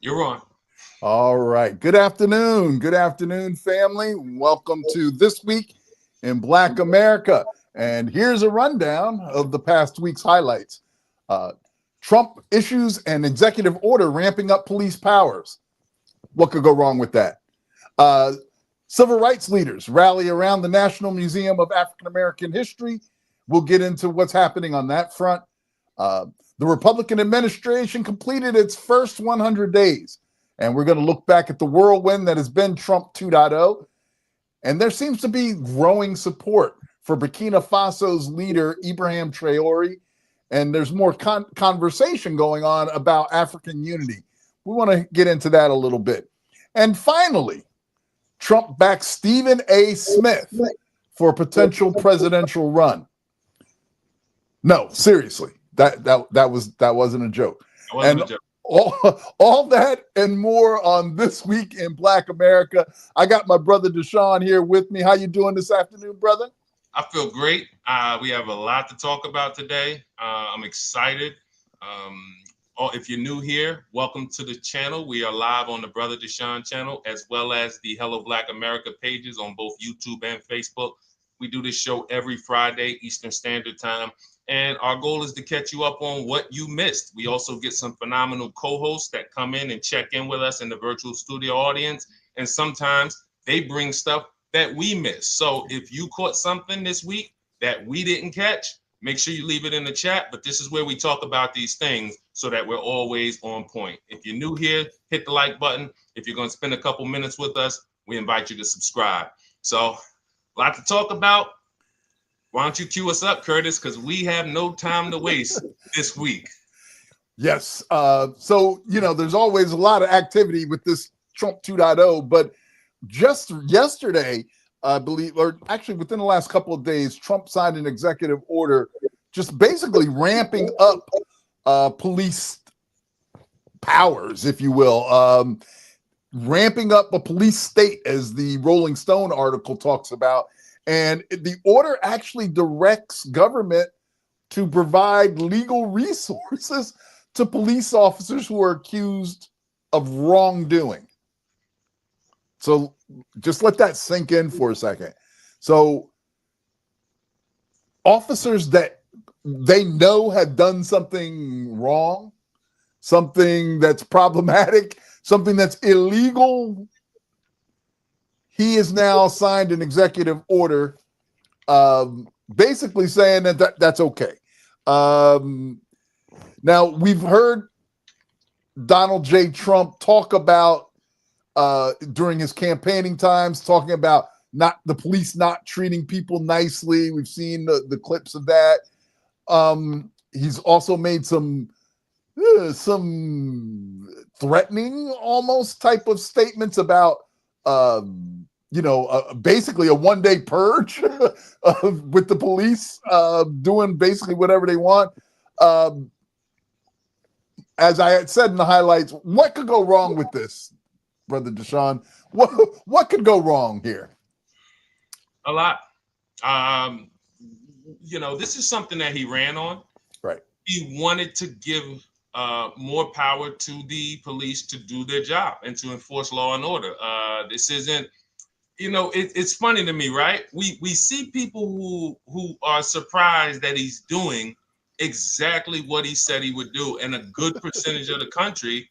You're on. All right. Good afternoon. Good afternoon, family. Welcome to This Week in Black America. And here's a rundown of the past week's highlights. Uh, Trump issues an executive order ramping up police powers. What could go wrong with that? Uh, Civil rights leaders rally around the National Museum of African American History. We'll get into what's happening on that front. Uh, the Republican administration completed its first 100 days. And we're going to look back at the whirlwind that has been Trump 2.0. And there seems to be growing support for Burkina Faso's leader, Ibrahim Triori. And there's more conversation going on about African unity. We want to get into that a little bit. And finally, Trump backs Stephen A. Smith for a potential presidential run. No, seriously, that wasn't a joke. That wasn't a joke. All that and more on This Week in Black America. I got my brother Deshone here with me. How you doing this afternoon, brother? I feel great. We have a lot to talk about today. I'm excited. If you're new here, welcome to the channel. We are live on the Brother Deshone channel, as well as the Hello Black America pages on both YouTube and Facebook. We do this show every Friday, Eastern Standard Time. And our goal is to catch you up on what you missed. We also get some phenomenal co-hosts that come in and check in with us in the virtual studio audience. And sometimes they bring stuff that we missed. So if you caught something this week that we didn't catch, make sure you leave it in the chat. But this is where we talk about these things so that we're always on point. If you're new here, hit the like button. If you're going to spend a couple minutes with us, we invite you to subscribe. So a lot to talk about. Why don't you cue us up, Curtis, because we have no time to waste this week. Yes. So, there's always a lot of activity with this Trump 2.0, but just yesterday, I believe, or actually within the last couple of days, Trump signed an executive order just basically ramping up police powers, if you will, ramping up a police state, as the Rolling Stone article talks about. And the order actually directs government to provide legal resources to police officers who are accused of wrongdoing. So just let that sink in for a second. So officers that they know have done something wrong, something that's problematic, something that's illegal, he has now signed an executive order basically saying that's okay. Now, we've heard Donald J. Trump talk about during his campaigning times, talking about the police not treating people nicely. We've seen the clips of that. He's also made some threatening almost type of statements about basically a one-day purge with the police doing basically whatever they want. As I had said in the highlights, what could go wrong with this, Brother Deshone? What could go wrong here? A lot. This is something that he ran on. Right. He wanted to give more power to the police to do their job and to enforce law and order. This isn't, it's funny to me, right? We see people who are surprised that he's doing exactly what he said he would do, and a good percentage of the country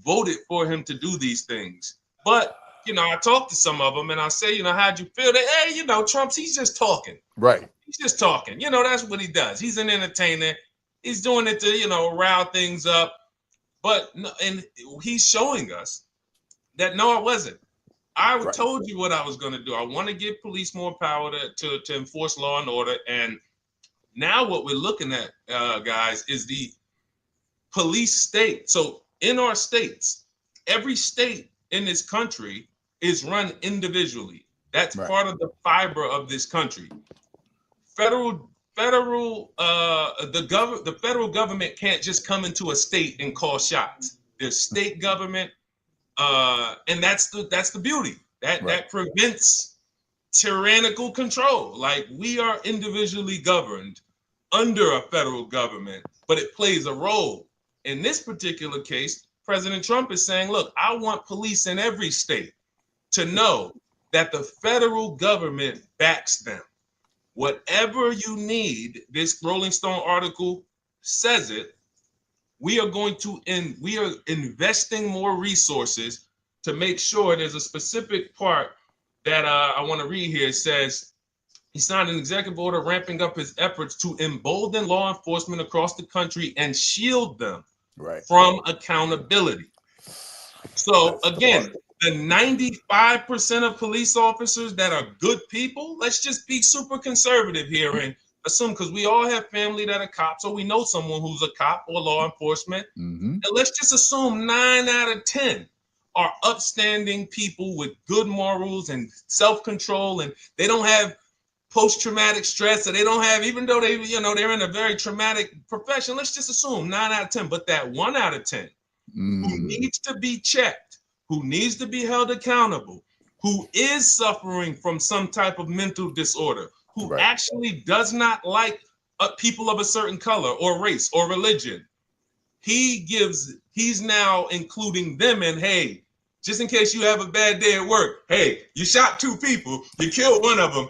voted for him to do these things. But I talked to some of them, and I say, how'd you feel? Hey, Trump's, he's just talking. Right. He's just talking. That's what he does. He's an entertainer. He's doing it to rile things up. But and he's showing us that no, it wasn't. I told you what I was going to do. I want to give police more power to enforce law and order. And now what we're looking at, guys, is the police state. So in our states, every state in this country is run individually. That's part of the fiber of this country. The federal government can't just come into a state and call shots. There's state government. And that's the beauty that prevents tyrannical control. Like, we are individually governed under a federal government, but it plays a role. In this particular case, President Trump is saying, look, I want police in every state to know that the federal government backs them. Whatever you need, this Rolling Stone article says it, we are investing more resources to make sure. There's a specific part that I want to read here. It says, he signed an executive order ramping up his efforts to embolden law enforcement across the country and shield them from accountability. So again, the 95% of police officers that are good people, let's just be super conservative here and assume, because we all have family that are cops, or we know someone who's a cop or law enforcement. And let's just assume 9 out of 10 are upstanding people with good morals and self-control, and they don't have post-traumatic stress, or they don't have, even though they, they're in a very traumatic profession, let's just assume 9 out of 10, but that 1 out of 10 who needs to be checked, who needs to be held accountable, who is suffering from some type of mental disorder, who actually does not like people of a certain color or race or religion, he's now including them in, hey, just in case you have a bad day at work, hey, you shot 2 people, you killed one of them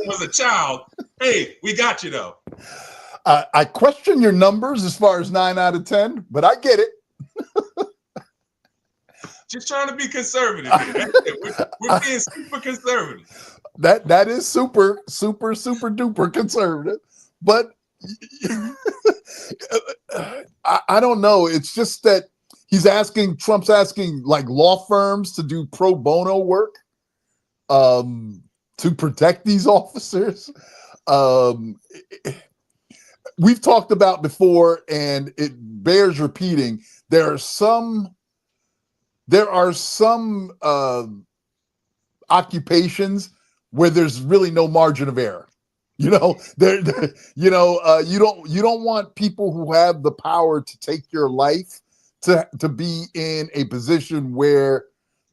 was a child, hey, we got you though. I question your numbers as far as 9 out of 10, but I get it. Just trying to be conservative here. That's it. We're being super conservative. That is super duper conservative. But I don't know. It's just that Trump's asking like law firms to do pro bono work to protect these officers. We've talked about before, and it bears repeating. There are some occupations where there's really no margin of error. You don't want people who have the power to take your life to be in a position where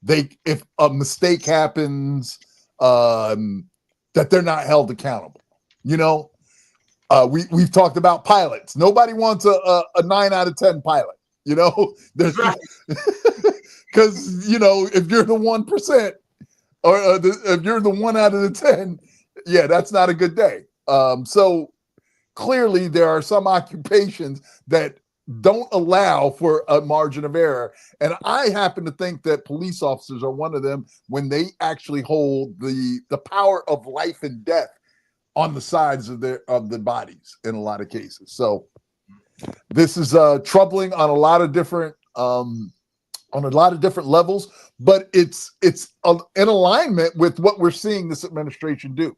if a mistake happens, that they're not held accountable. We've talked about pilots. Nobody wants a 9 out of 10 pilot. There's because if you're the 1% or if you're the 1 out of the 10, yeah, that's not a good day. So clearly there are some occupations that don't allow for a margin of error, and I happen to think that police officers are one of them, when they actually hold the power of life and death on the sides of the bodies in a lot of cases. So this is troubling on a lot of different levels, but it's in alignment with what we're seeing this administration do.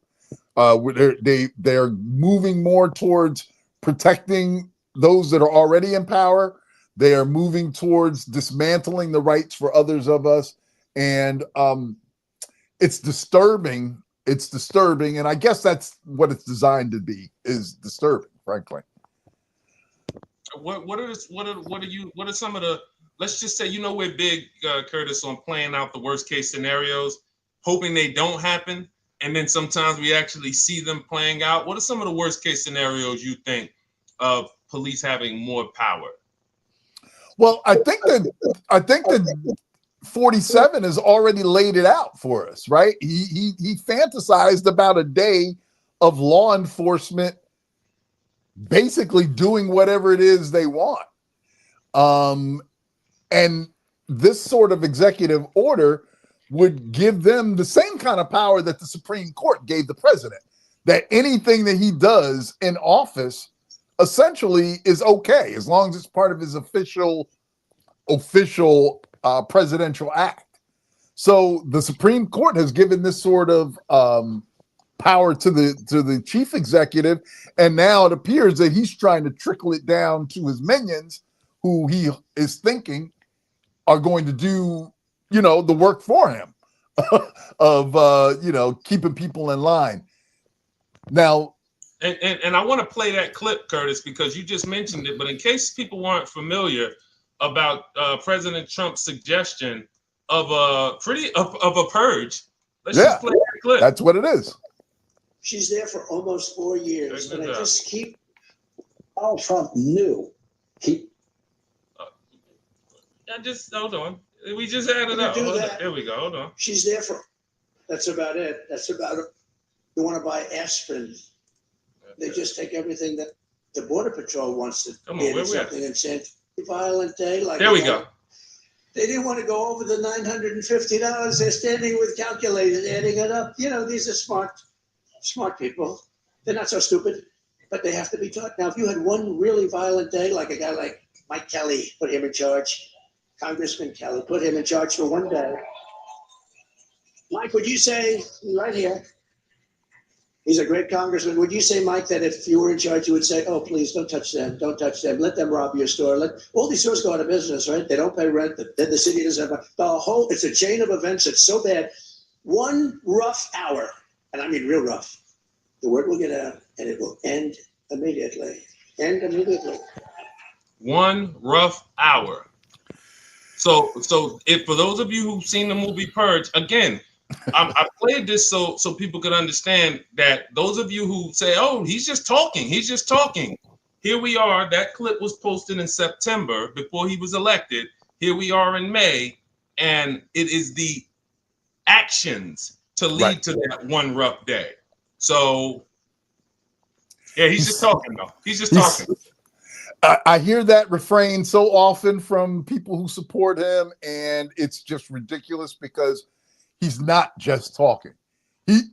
They're moving more towards protecting those that are already in power. They are moving towards dismantling the rights for others of us, and it's disturbing. It's disturbing, and I guess that's what it's designed to be, is disturbing, frankly. What are some of the, let's just say, we're big, Curtis, on playing out the worst case scenarios, hoping they don't happen, and then sometimes we actually see them playing out. What are some of the worst case scenarios you think of police having more power? Well, I think that 47 has already laid it out for us, right? He fantasized about a day of law enforcement basically doing whatever it is they want. And this sort of executive order would give them the same kind of power that the Supreme Court gave the president, that anything that he does in office essentially is okay, as long as it's part of his official presidential act. So the Supreme Court has given this sort of power to the chief executive, and now it appears that he's trying to trickle it down to his minions, who he is thinking are going to do, the work for him of keeping people in line. Now, and I want to play that clip, Curtis, because you just mentioned it, but in case people aren't familiar about President Trump's suggestion of a purge, let's just play that clip. That's what it is. She's there for almost 4 years, and I just Donald Trump knew just hold on. We just had it up. There we go. Hold on. She's there for. That's about it. That's about it. You want to buy aspirin? They just take everything that the Border Patrol wants to get in something and send a violent day like. There we go. They didn't want to go over the $950. They're standing with calculators, adding it up. You know, these are smart people. They're not so stupid, but they have to be taught. Now, if you had one really violent day, like a guy like Mike Kelly, put him in charge, Congressman Kelly, put him in charge for one day. Mike, would you say, right here, he's a great congressman. Would you say, Mike, that if you were in charge, you would say, oh, please don't touch them. Don't touch them. Let them rob your store. Let all these stores go out of business, right? They don't pay rent. Then the city doesn't have it's a chain of events. It's so bad. One rough hour, and I mean real rough, the word will get out and it will end immediately. End immediately. One rough hour. So if for those of you who've seen the movie Purge, again, I played this so people could understand that those of you who say, oh, he's just talking. Here we are. That clip was posted in September before he was elected. Here we are in May. And it is the actions to lead to that one rough day. So, yeah, he's just talking, though. He's just talking. I hear that refrain so often from people who support him, and it's just ridiculous because he's not just talking.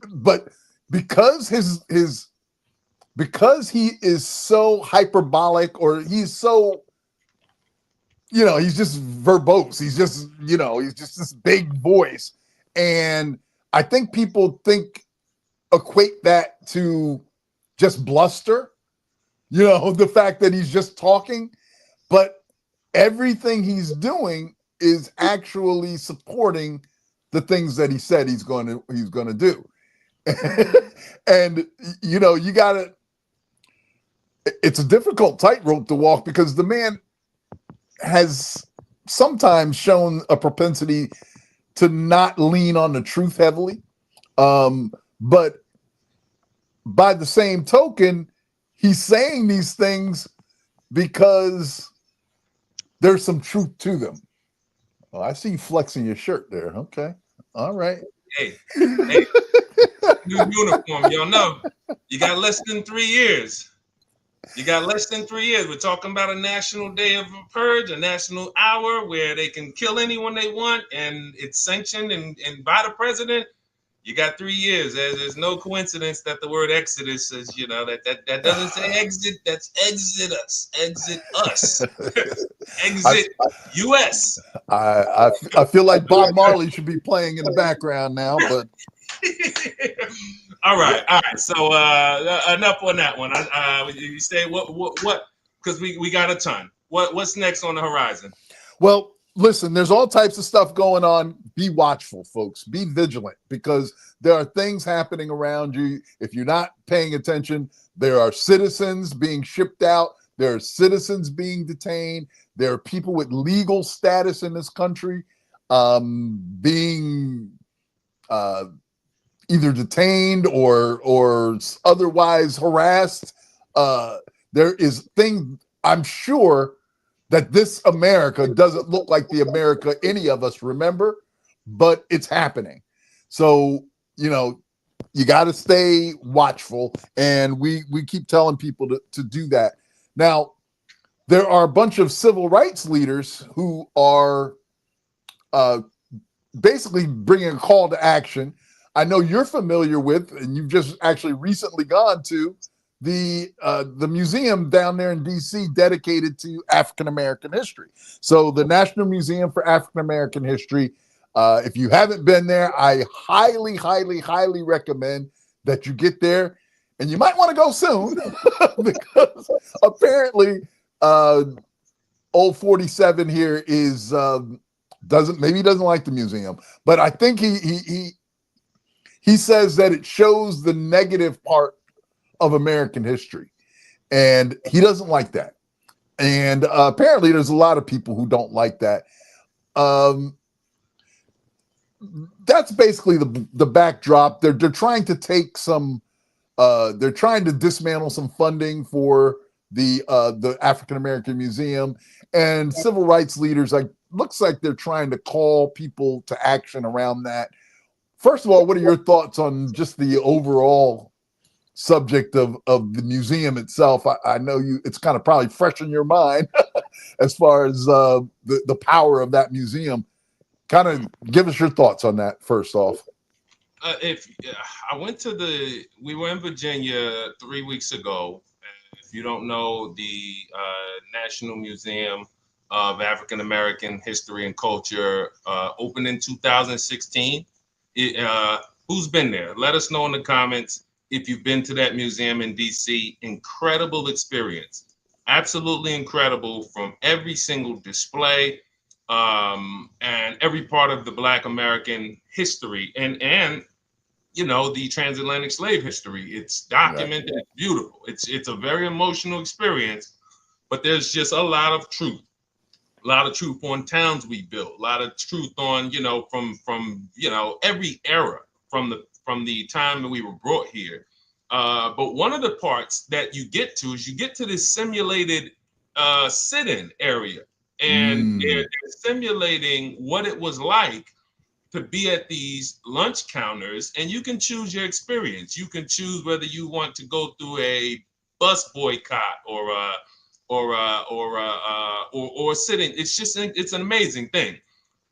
But because because he is so hyperbolic, or he's so, he's just verbose. He's just, he's just this big voice. And I think people equate that to just bluster, the fact that he's just talking, but everything he's doing is actually supporting the things that he said he's going to do. And you gotta, it's a difficult tightrope to walk because the man has sometimes shown a propensity to not lean on the truth heavily. But by the same token, he's saying these things because there's some truth to them. Oh, I see you flexing your shirt there. Okay. All right. Hey, new uniform. Y'all know you got less than 3 years. We're talking about a national day of purge, a national hour where they can kill anyone they want, and it's sanctioned and by the president. You got 3 years. There's no coincidence that the word Exodus says, that doesn't say exit. That's exit us. Exit us. Exit U.S. I feel like Bob Marley should be playing in the background now, but. All right. So enough on that one. You say what? Because we got a ton. What's next on the horizon? Well, listen, there's all types of stuff going on. Be watchful, folks. Be vigilant, because there are things happening around you. If you're not paying attention, there are citizens being shipped out. There are citizens being detained. There are people with legal status in this country being either detained or otherwise harassed. There is things, I'm sure, that this America doesn't look like the America any of us remember, but it's happening. So, you got to stay watchful, and we keep telling people to do that. Now, there are a bunch of civil rights leaders who are basically bringing a call to action. I know you're familiar with, and you've just actually recently gone to the museum down there in DC dedicated to African American history. So the National Museum for African American History. If you haven't been there, I highly, highly, highly recommend that you get there, and you might want to go soon because apparently old 47 here is doesn't like the museum, but I think he says that it shows the negative part of American history, and he doesn't like that. And apparently there's a lot of people who don't like that. That's basically the backdrop. They're trying to take some they're trying to dismantle some funding for the African American Museum, and civil rights leaders looks like they're trying to call people to action around that. First of all, what are your thoughts on just the overall subject of the museum itself? I know it's kind of probably fresh in your mind as far as the power of that museum. Kind of give us your thoughts on that first off. We were in Virginia 3 weeks ago. If you don't know, the National Museum of African American History and Culture opened in 2016. Who's been there? Let us know in the comments if you've been to that museum in DC. Incredible experience, absolutely incredible, from every single display and every part of the Black American history and you know, the transatlantic slave history. It's documented. Right. It's beautiful. It's a very emotional experience, but there's just a lot of truth on towns we built, a lot of truth on, you know, from you know, every era from the time that we were brought here. But one of the parts that you get to is you get to this simulated sit-in area, and they're simulating what it was like to be at these lunch counters, and you can choose your experience. You can choose whether you want to go through a bus boycott or sitting. It's an amazing thing.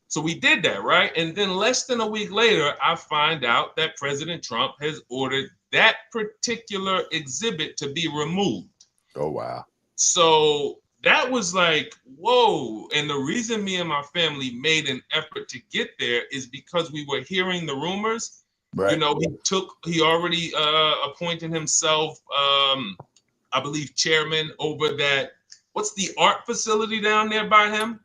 So we did that, right? And then less than a week later, I find out that President Trump has ordered that particular exhibit to be removed. Oh, wow. So that was like, whoa. And the reason me and my family made an effort to get there is because we were hearing the rumors. Right. You know, he already appointed himself, I believe, chairman over that. What's the art facility down there by him?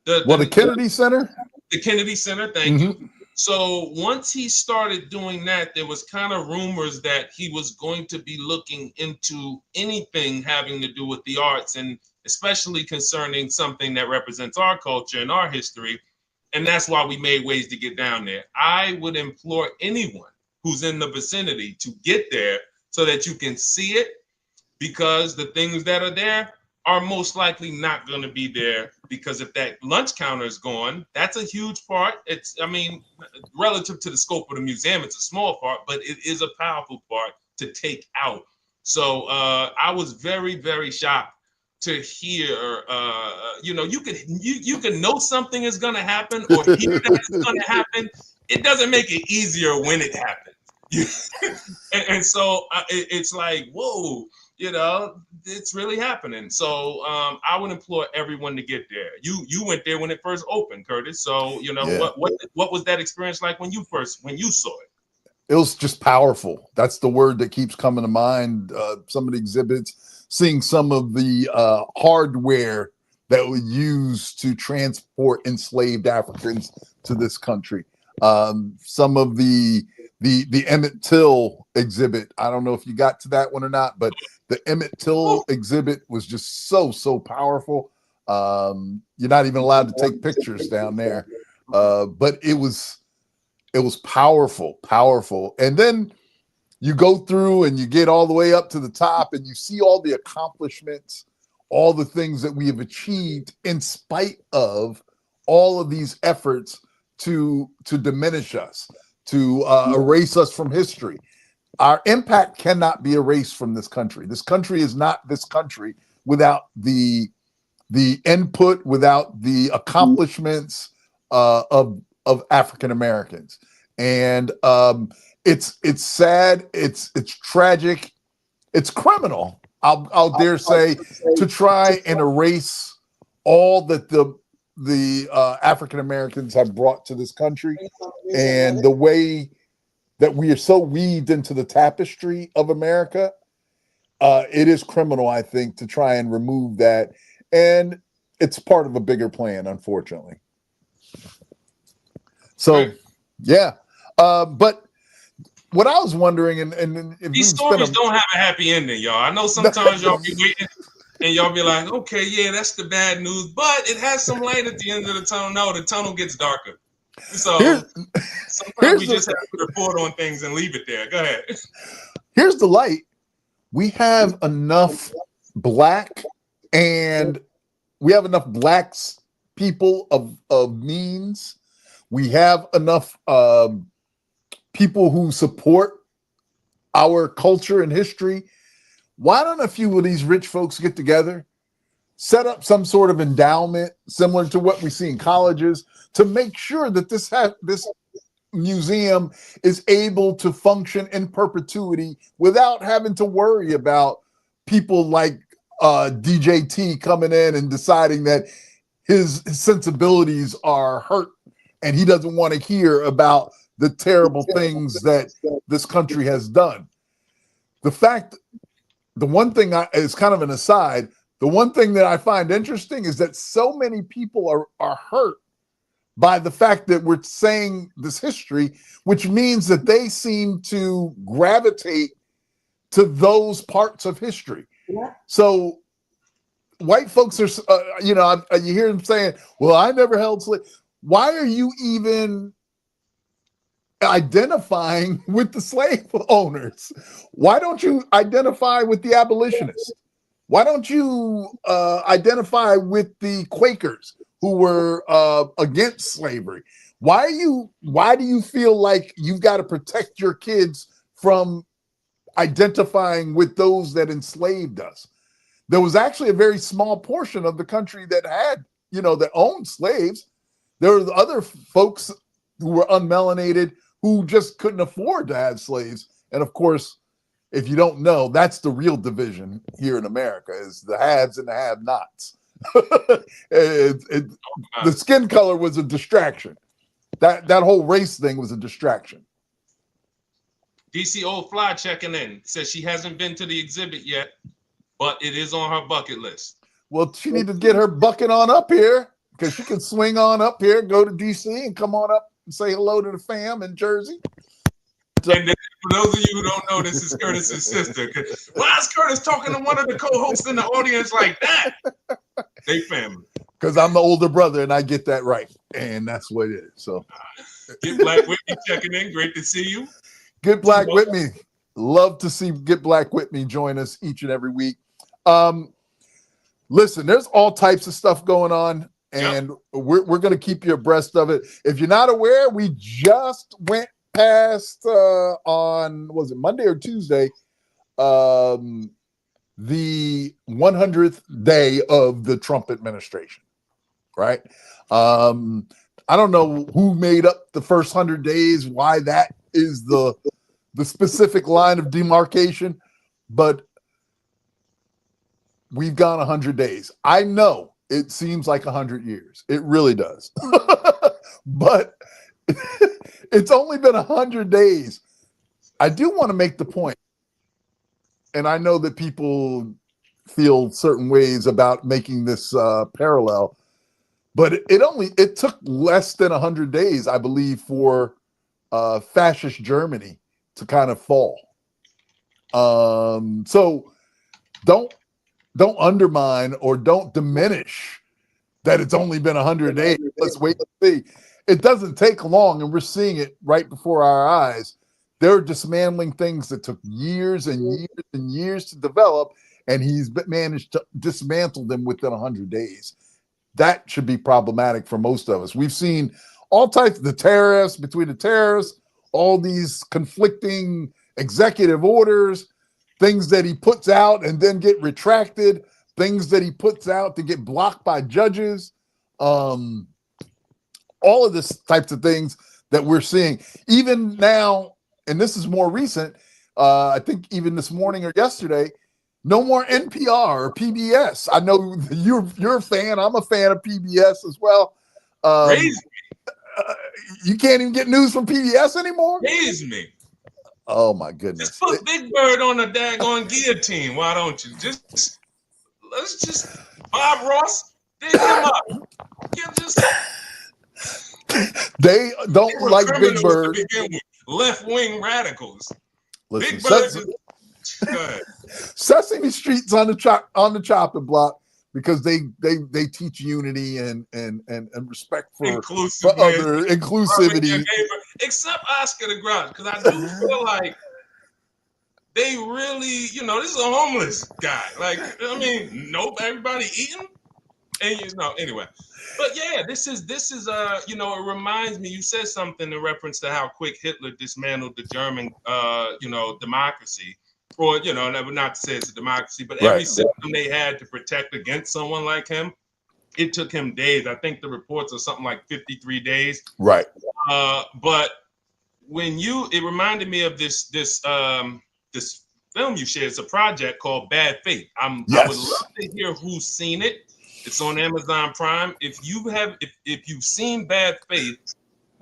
The Kennedy Center? The Kennedy Center, thank you. So once he started doing that, there was kind of rumors that he was going to be looking into anything having to do with the arts, and especially concerning something that represents our culture and our history. And that's why we made ways to get down there. I would implore anyone who's in the vicinity to get there so that you can see it, because the things that are there are most likely not going to be there, because if that lunch counter is gone, that's a huge part. I mean, relative to the scope of the museum, it's a small part, but it is a powerful part to take out. So I was very, very shocked to hear, you know, you can know something is going to happen or hear that it's going to happen. It doesn't make it easier when it happens. and so it's like, whoa, you know, it's really happening. So I would implore everyone to get there. You went there when it first opened, Curtis. So, you know, yeah. What was that experience like when you saw it? It was just powerful. That's the word that keeps coming to mind. Some of the exhibits, seeing some of the hardware that was used to transport enslaved Africans to this country. Some of the Emmett Till exhibit. I don't know if you got to that one or not, but the Emmett Till exhibit was just so powerful. You're not even allowed to take pictures down there, but it was powerful. And then you go through and you get all the way up to the top and you see all the accomplishments, all the things that we have achieved in spite of all of these efforts to diminish us, to erase us from history. Our impact cannot be erased from this country. This country is not this country without the input, without the accomplishments of African Americans. And it's sad, it's tragic, it's criminal. I'll dare say, to try and erase all that the African Americans have brought to this country, and the way that we are so weaved into the tapestry of America. It is criminal, I think, to try and remove that. And it's part of a bigger plan, unfortunately. So, yeah. But what I was wondering, and if these stories don't have a happy ending, y'all. I know sometimes y'all be waiting and y'all be like, okay, yeah, that's the bad news, but it has some light at the end of the tunnel. No, the tunnel gets darker. So sometimes we just have to report on things and leave it there. Go ahead. Here's the light. We have enough black people of means. We have enough people who support our culture and history. Why don't a few of these rich folks get together, set up some sort of endowment similar to what we see in colleges to make sure that this museum is able to function in perpetuity without having to worry about people like DJT coming in and deciding that his sensibilities are hurt and he doesn't want to hear about the terrible things that this country has done. The one thing is kind of an aside. The one thing that I find interesting is that so many people are hurt by the fact that we're saying this history, which means that they seem to gravitate to those parts of history. Yeah. So white folks are, you hear them saying, well, I never held slaves. Why are you even identifying with the slave owners? Why don't you identify with the abolitionists? Why don't you identify with the Quakers who were against slavery? Why do you feel like you've got to protect your kids from identifying with those that enslaved us? There was actually a very small portion of the country that had, that owned slaves. There were other folks who were unmelanated who just couldn't afford to have slaves. And of course, if you don't know, that's the real division here in America, is the haves and the have-nots. The skin color was a distraction. That whole race thing was a distraction. DC Old Fly checking in, says she hasn't been to the exhibit yet, but it is on her bucket list. Well, she need to get her bucket on up here, because she can swing on up here, go to DC and come on up and say hello to the fam in Jersey. And then, for those of you who don't know, this is Curtis's sister. Why is Curtis talking to one of the co-hosts in the audience like that? They family. Because I'm the older brother and I get that right. And that's what it is. So Get Black Whitney checking in. Great to see you. Get Black Whitney. Love to see Get Black Whitney join us each and every week. Listen, there's all types of stuff going on, and we're going to keep you abreast of it. If you're not aware, we just went past on, was it Monday or Tuesday, the 100th day of the Trump administration, right? I don't know who made up the first 100 days, why that is the specific line of demarcation, but we've gone 100 days. I know it seems like 100 years. It really does. But it's only been 100 days. I do want to make the point, and I know that people feel certain ways about making this parallel, but it took less than 100 days, I believe, for fascist Germany to kind of fall. So don't undermine or don't diminish that it's only been 100 days. Let's wait and see. It doesn't take long, and we're seeing it right before our eyes. They're dismantling things that took years and years and years to develop, and he's managed to dismantle them within 100 days. That should be problematic for most of us. We've seen all types of the tariffs, between the tariffs, all these conflicting executive orders, things that he puts out and then get retracted, things that he puts out to get blocked by judges. All of this types of things that we're seeing. Even now, and this is more recent, I think even this morning or yesterday, no more NPR or PBS. I know you're a fan. I'm a fan of PBS as well. Raise me. You can't even get news from PBS anymore? Raise me. Oh my goodness. Just put Big Bird on a daggone guillotine. Why don't you? Let's just Bob Ross, dig him up. They don't like Big Bird. Left-wing radicals. Listen, Big Bird Sesame Street's on the chopping block because they teach unity and respect for other inclusivity. Except Oscar the Grouch, because I do feel like they really, this is a homeless guy. Like, I mean, nope, everybody eating. And anyway. But yeah, this is it reminds me, you said something in reference to how quick Hitler dismantled the German democracy. Or, not to say it's a democracy, but every system they had to protect against someone like him, it took him days. I think the reports are something like 53 days. Right. But it reminded me of this film you shared. It's a project called Bad Faith. I would love to hear who's seen it. It's on Amazon Prime. If you've seen Bad Faith,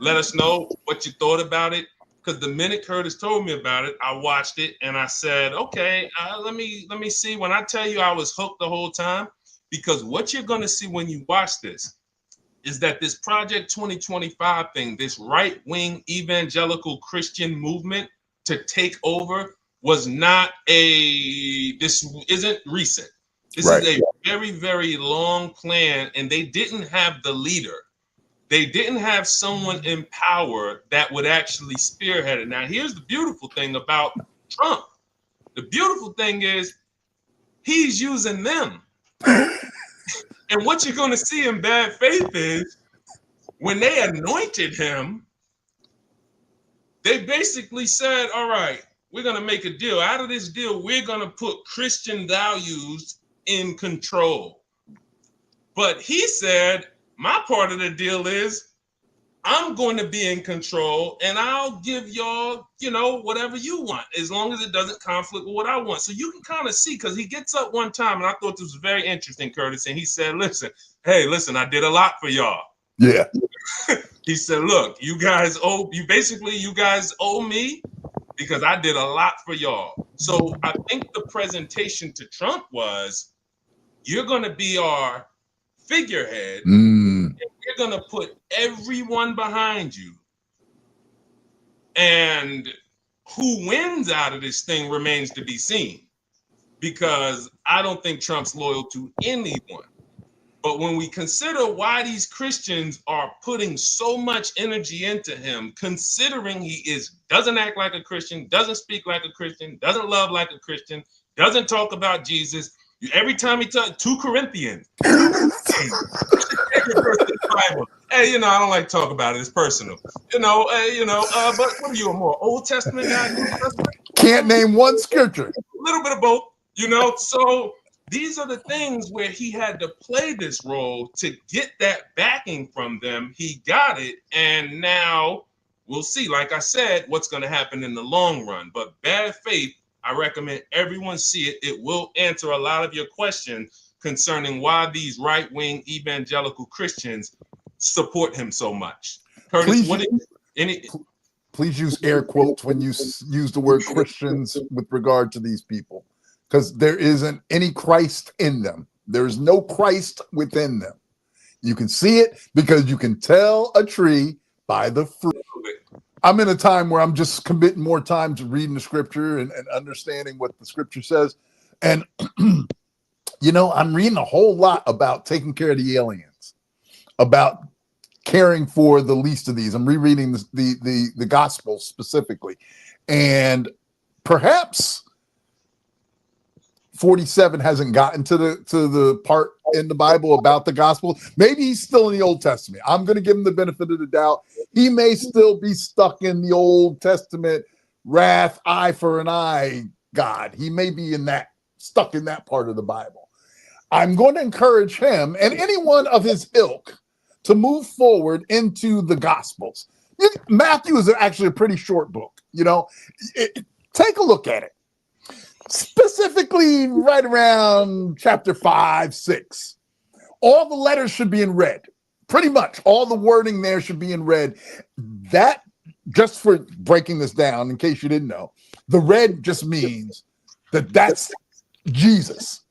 let us know what you thought about it. Because the minute Curtis told me about it, I watched it and I said, okay, let me see. When I tell you I was hooked the whole time, because what you're going to see when you watch this is that this Project 2025 thing, this right-wing evangelical Christian movement to take over this isn't recent. This is a very, very long plan, and they didn't have the leader. They didn't have someone in power that would actually spearhead it. Now, here's the beautiful thing about Trump. The beautiful thing is he's using them. And what you're going to see in Bad Faith is when they anointed him, they basically said, all right, we're going to make a deal. Out of this deal, we're going to put Christian values in control. But he said, my part of the deal is I'm going to be in control and I'll give y'all, whatever you want, as long as it doesn't conflict with what I want. So you can kind of see, because he gets up one time, and I thought this was very interesting, Curtis, and he said, listen, I did a lot for y'all. Yeah. He said, look, you guys owe me because I did a lot for y'all. So I think the presentation to Trump was, you're going to be our figurehead, and we're going to put everyone behind you. And who wins out of this thing remains to be seen, because I don't think Trump's loyal to anyone. But when we consider why these Christians are putting so much energy into him, considering he doesn't act like a Christian, doesn't speak like a Christian, doesn't love like a Christian, doesn't talk about Jesus. Every time he talks, 2 Corinthians. Hey, I don't like to talk about it. It's personal. But what are you, a more Old Testament guy? New Testament? Can't name one scripture. A little bit of both, So these are the things where he had to play this role to get that backing from them. He got it, and now we'll see, like I said, what's going to happen in the long run. But Bad Faith, I recommend everyone see it. It will answer a lot of your questions concerning why these right-wing evangelical Christians support him so much. Curtis, please use air quotes when you use the word Christians with regard to these people, because there isn't any Christ in them. There's no Christ within them. You can see it because you can tell a tree by the fruit. I'm in a time where I'm just committing more time to reading the scripture and understanding what the scripture says. And, I'm reading a whole lot about taking care of the aliens, about caring for the least of these. I'm rereading the gospel specifically. And perhaps 47 hasn't gotten to the part in the Bible about the gospel. Maybe he's still in the Old Testament. I'm going to give him the benefit of the doubt. He may still be stuck in the Old Testament wrath, eye for an eye, God. He may be stuck in that part of the Bible. I'm going to encourage him and anyone of his ilk to move forward into the Gospels. Matthew is actually a pretty short book. Take a look at it. Specifically right around chapter 5, 6. All the letters should be in red. Pretty much all the wording there should be in red. That, just for breaking this down, in case you didn't know, the red just means that's Jesus.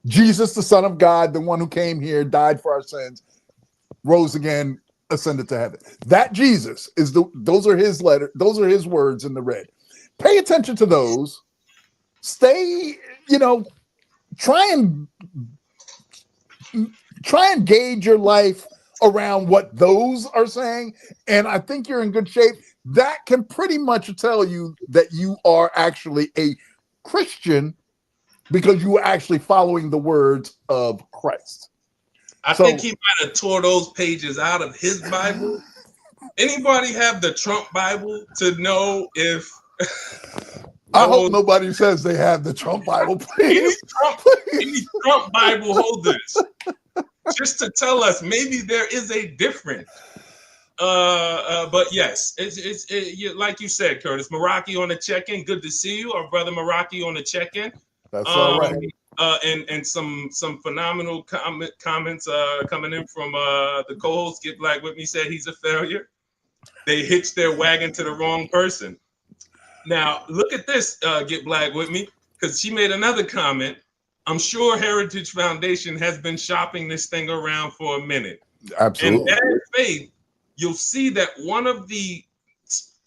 Jesus, the Son of God, the one who came here, died for our sins, rose again, ascended to heaven. That Jesus those are his letters, those are his words in the red. Pay attention to those. Stay, try and gauge your life around what those are saying. And I think you're in good shape. That can pretty much tell you that you are actually a Christian, because you are actually following the words of Christ. I think he might have tore those pages out of his Bible. Anybody have the Trump Bible to know if? I hope nobody says they have the Trump Bible, please. Any Trump Bible holders, just to tell us maybe there is a difference. But yes, like you said, Curtis. Meraki on the check-in. Good to see you. Our brother Meraki on the check-in. That's all right. And some phenomenal comments coming in from the co-host Get Black With Me. Said he's a failure. They hitched their wagon to the wrong person. Now look at this, Get Black With Me, because she made another comment. I'm sure Heritage Foundation has been shopping this thing around for a minute. Absolutely. And that faith, you'll see that one of the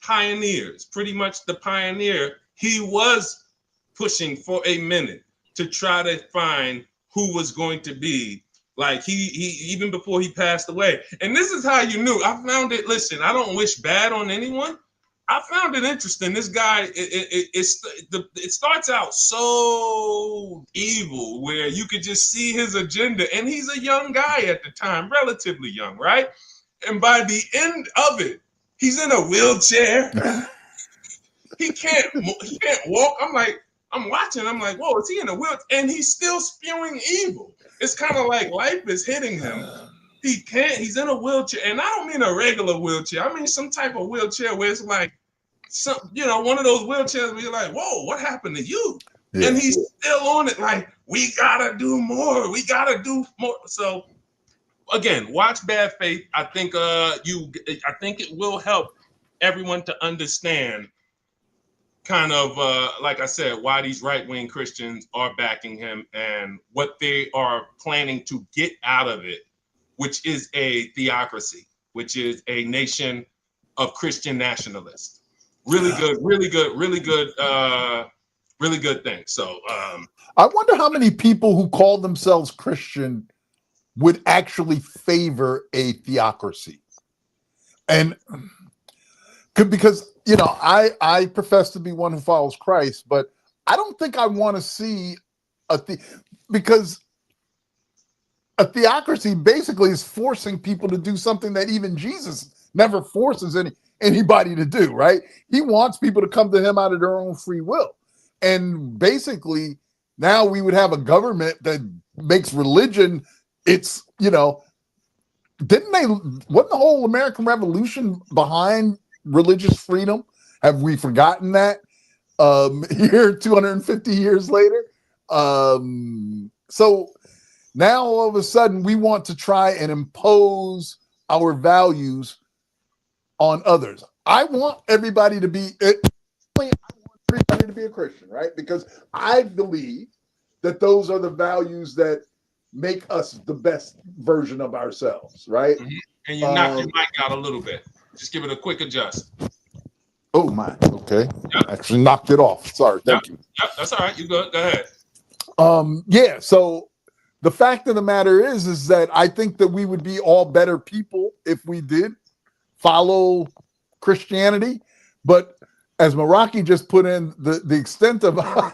pioneers, pretty much the pioneer, he was pushing for a minute to try to find who was going to be, like he even before he passed away. And this is how you knew. I found it, listen, I don't wish bad on anyone. I found it interesting. This guy, it starts out so evil where you could just see his agenda. And he's a young guy at the time, relatively young, right? And by the end of it, he's in a wheelchair. He can't walk. I'm watching. I'm like, whoa, is he in a wheelchair? And he's still spewing evil. It's kind of like life is hitting him. He can't. He's in a wheelchair, and I don't mean a regular wheelchair. I mean some type of wheelchair where it's like, one of those wheelchairs where you're like, whoa, what happened to you? Yeah. And he's still on it. Like, we gotta do more. We gotta do more. So. Again, watch Bad Faith. I think I think it will help everyone to understand kind of like I said, why these right-wing Christians are backing him and what they are planning to get out of it, which is a theocracy, which is a nation of Christian nationalists. Really good thing. So I wonder how many people who call themselves Christian would actually favor a theocracy. And because, I profess to be one who follows Christ, but I don't think I want to see because a theocracy basically is forcing people to do something that even Jesus never forces anybody to do, right? He wants people to come to him out of their own free will. And basically now we would have a government that makes religion, it's, wasn't the whole American Revolution behind religious freedom? Have we forgotten that here 250 years later? So now all of a sudden we want to try and impose our values on others. I want everybody to be a Christian, right? Because I believe that those are the values that make us the best version of ourselves, right? Mm-hmm. And you knock your mic out a little bit. Just give it a quick adjust. Oh my, okay. Yep. Actually knocked it off. Sorry, thank you. Yep, that's all right. You go ahead. Yeah, so the fact of the matter is that I think that we would be all better people if we did follow Christianity. But as Meraki just put in, the extent of our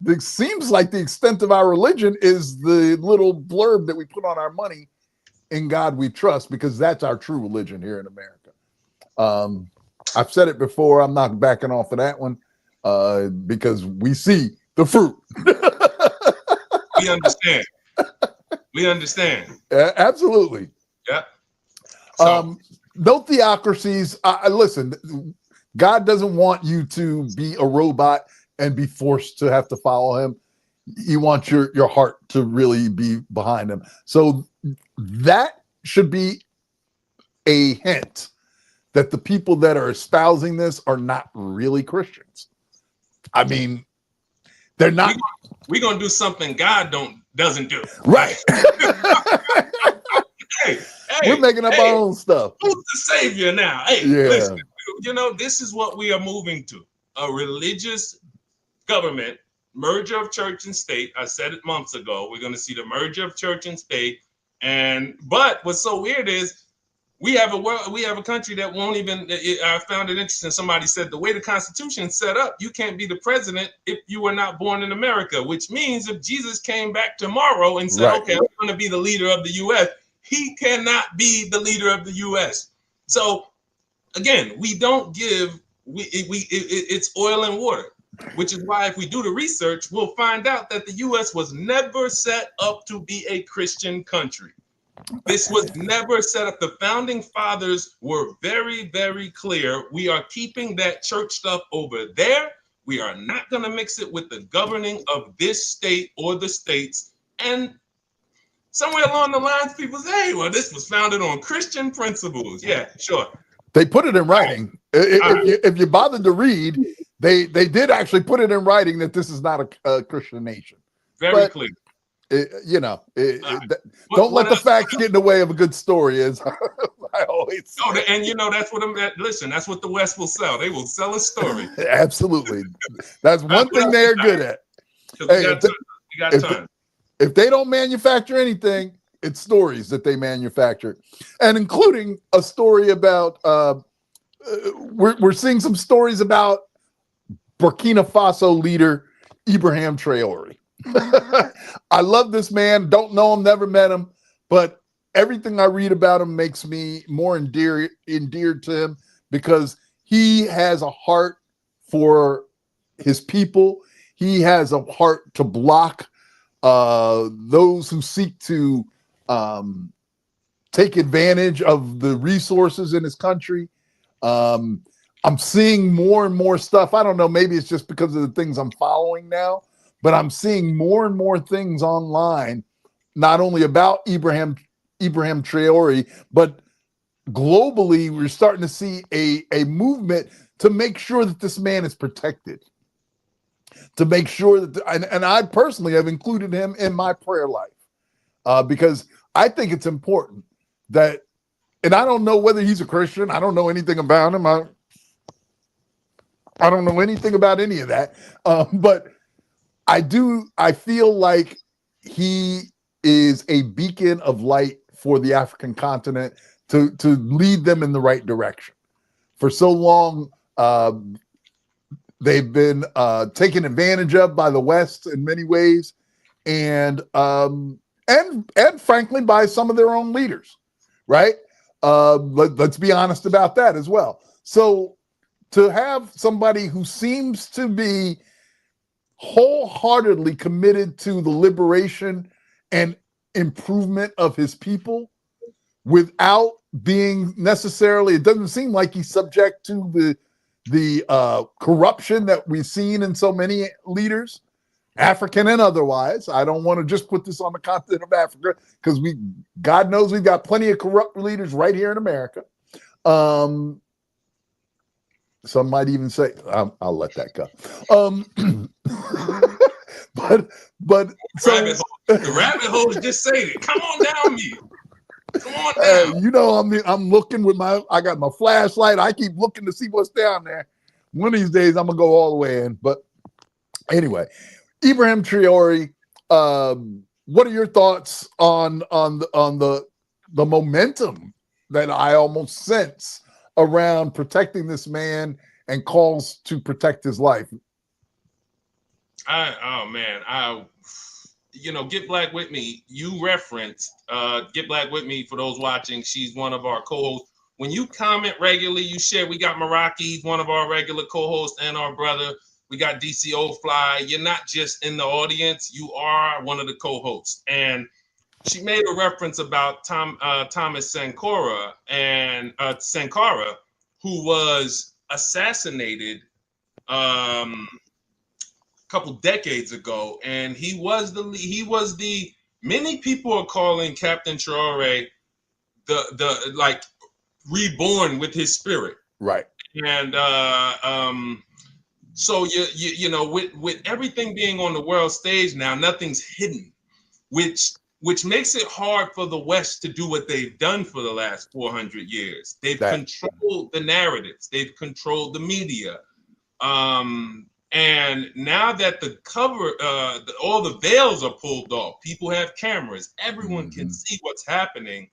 it seems like the extent of our religion is the little blurb that we put on our money, "In God We Trust," because that's our true religion here in America. I've said it before. I'm not backing off of that one because we see the fruit. We understand. We understand. Absolutely. Yeah. So. No theocracies. Listen, God doesn't want you to be a robot and be forced to have to follow him. He wants your heart to really be behind him. So that should be a hint that the people that are espousing this are not really Christians. I mean, they're not. We're gonna do something God doesn't do. Right. Hey, we're making up our own stuff. Who's the savior now? Hey, listen, this is what we are moving to. A religious government, merger of church and state. I said it months ago. We're going to see the merger of church and state. But what's so weird is We have a country that won't even. I found it interesting. Somebody said the way the Constitution is set up, you can't be the president if you were not born in America. Which means if Jesus came back tomorrow and said, Right. "Okay, I'm going to be the leader of the U.S.," he cannot be the leader of the U.S. So again, we don't give. It's oil and water, which is why if we do the research, we'll find out that the U.S. was never set up to be a Christian country. This was never set up. The founding fathers were very, very clear. We are keeping that church stuff over there. We are not going to mix it with the governing of this state or the states. And somewhere along the lines, people say, hey, well, this was founded on Christian principles. Yeah, sure. They put it in writing. If you bothered to read, they did actually put it in writing that this is not a Christian nation. Very clear. Don't let the facts get in the way of a good story, as I always say. Oh, and that's what listen, that's what the West will sell. They will sell a story. Absolutely. That's one thing they're good at. Hey, we got time. If they don't manufacture anything, it's stories that they manufacture, and including a story about we're seeing some stories about Burkina Faso leader Ibrahim Triori. I love this man. Don't know him, never met him, but everything I read about him makes me more endeared to him because he has a heart for his people. He has a heart to block those who seek to take advantage of the resources in his country. I'm seeing more and more stuff. I don't know, maybe it's just because of the things I'm following now, but I'm seeing more and more things online, not only about Ibrahim Triori, but globally, we're starting to see a movement to make sure that this man is protected, to make sure that, and I personally have included him in my prayer life because I think it's important that, and I don't know whether he's a Christian. I don't know anything about him. I don't know anything about any of that, but I feel like he is a beacon of light for the African continent to lead them in the right direction. For so long, they've been taken advantage of by the West in many ways, and frankly by some of their own leaders, right? Let's be honest about that as well. So to have somebody who seems to be wholeheartedly committed to the liberation and improvement of his people without being necessarily, it doesn't seem like he's subject to the corruption that we've seen in so many leaders, African and otherwise. I don't want to just put this on the continent of Africa because God knows we've got plenty of corrupt leaders right here in America. Some might even say, I'll let that go. But so the rabbit hole is just saying it. Come on down, me. Come on down. I'm looking with I got my flashlight. I keep looking to see what's down there. One of these days, I'm gonna go all the way in. But anyway, Ibrahim Triori, what are your thoughts on the momentum that I almost sense around protecting this man and calls to protect his life? Get Black With Me, you referenced Get Black With Me for those watching. She's one of our co-hosts. When you comment regularly, you share. We got Meraki, one of our regular co-hosts, and our brother. We got DCO Fly. You're not just in the audience, you are one of the co-hosts. And she made a reference about Thomas Sankara, who was assassinated a couple decades ago, and he was the many people are calling Captain Traore the like reborn with his spirit, right? And so with everything being on the world stage now, nothing's hidden, which makes it hard for the West to do what they've done for the last 400 years. They've controlled the narratives, they've controlled the media. And now that the cover, all the veils are pulled off, people have cameras, everyone can see what's happening.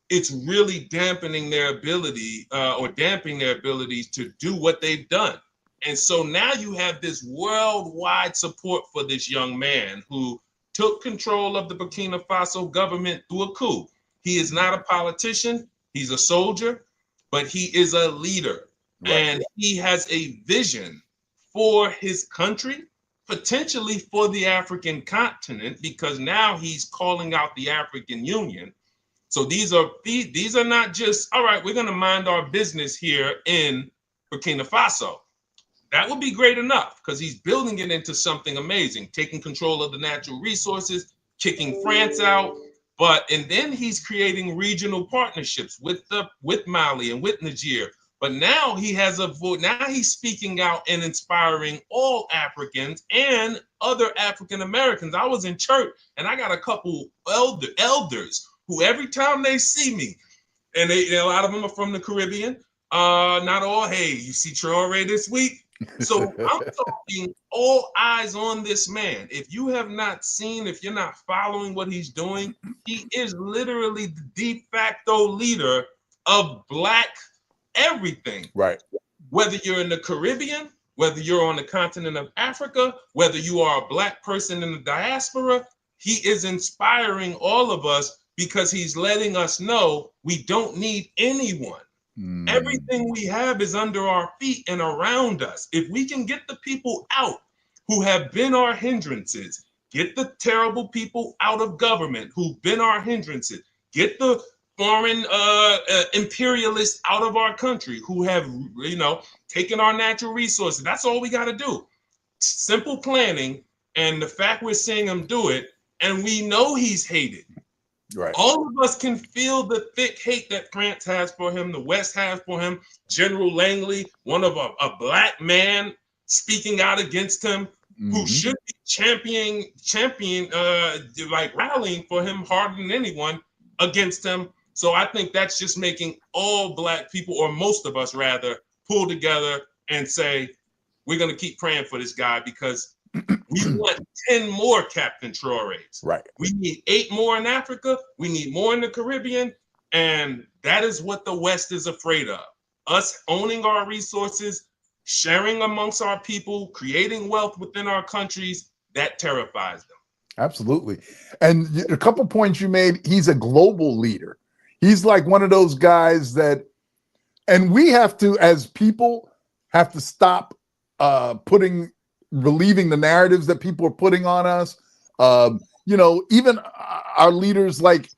it's really dampening their ability or damping their abilities to do what they've done. And so now you have this worldwide support for this young man who took control of the Burkina Faso government through a coup. He is not a politician, he's a soldier, but he is a leader. Right. And he has a vision for his country, potentially for the African continent, because now he's calling out the African Union. So these are not just, all right, we're going to mind our business here in Burkina Faso. That would be great enough, because he's building it into something amazing, taking control of the natural resources, kicking France out. And then he's creating regional partnerships with Mali and with Niger. But now he has a voice. Now he's speaking out and inspiring all Africans and other African Americans. I was in church and I got a couple elders who every time they see me, and a lot of them are from the Caribbean. Not all. Hey, you see Triori this week? So I'm talking all eyes on this man. If you have not seen, if you're not following what he's doing, he is literally the de facto leader of Black everything. Right. Whether you're in the Caribbean, whether you're on the continent of Africa, whether you are a Black person in the diaspora, he is inspiring all of us because he's letting us know we don't need anyone. Everything we have is under our feet and around us. If we can get the people out who have been our hindrances, get the terrible people out of government who've been our hindrances, get the foreign imperialists out of our country who have, taken our natural resources. That's all we got to do. Simple planning, and the fact we're seeing him do it, and we know he's hated. Right. All of us can feel the thick hate that France has for him, the West has for him. General Langley, one of a Black man speaking out against him, who should be rallying for him harder than anyone against him. So I think that's just making all Black people, or most of us rather, pull together and say, we're going to keep praying for this guy, because we want 10 more Captain Trioris. Right. We need 8 more in Africa. We need more in the Caribbean. And that is what the West is afraid of. Us owning our resources, sharing amongst our people, creating wealth within our countries, that terrifies them. Absolutely. And a couple points you made, he's a global leader. He's like one of those guys that, and we have to, as people, have to stop relieving the narratives that people are putting on us. Even our leaders, like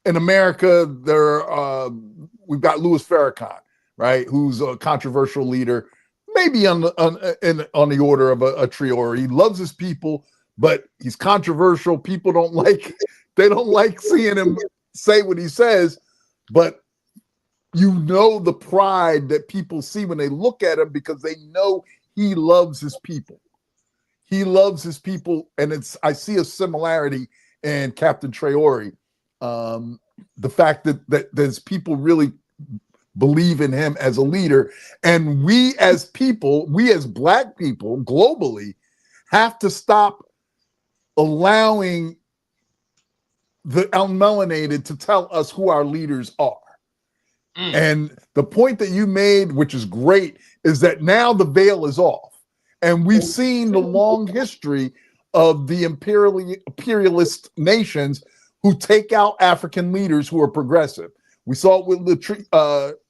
in America, we've got Louis Farrakhan, right, who's a controversial leader, maybe on the order of a Triori. He loves his people, but he's controversial. People don't like seeing him say what he says, but the pride that people see when they look at him, because they know he loves his people. He loves his people, and I see a similarity in Captain Triori. The fact that there's people really believe in him as a leader, and we as people, we as Black people globally, have to stop allowing the unmelanated to tell us who our leaders are. And the point that you made, which is great, is that now the veil is off. And we've seen the long history of the imperialist nations who take out African leaders who are progressive. We saw it with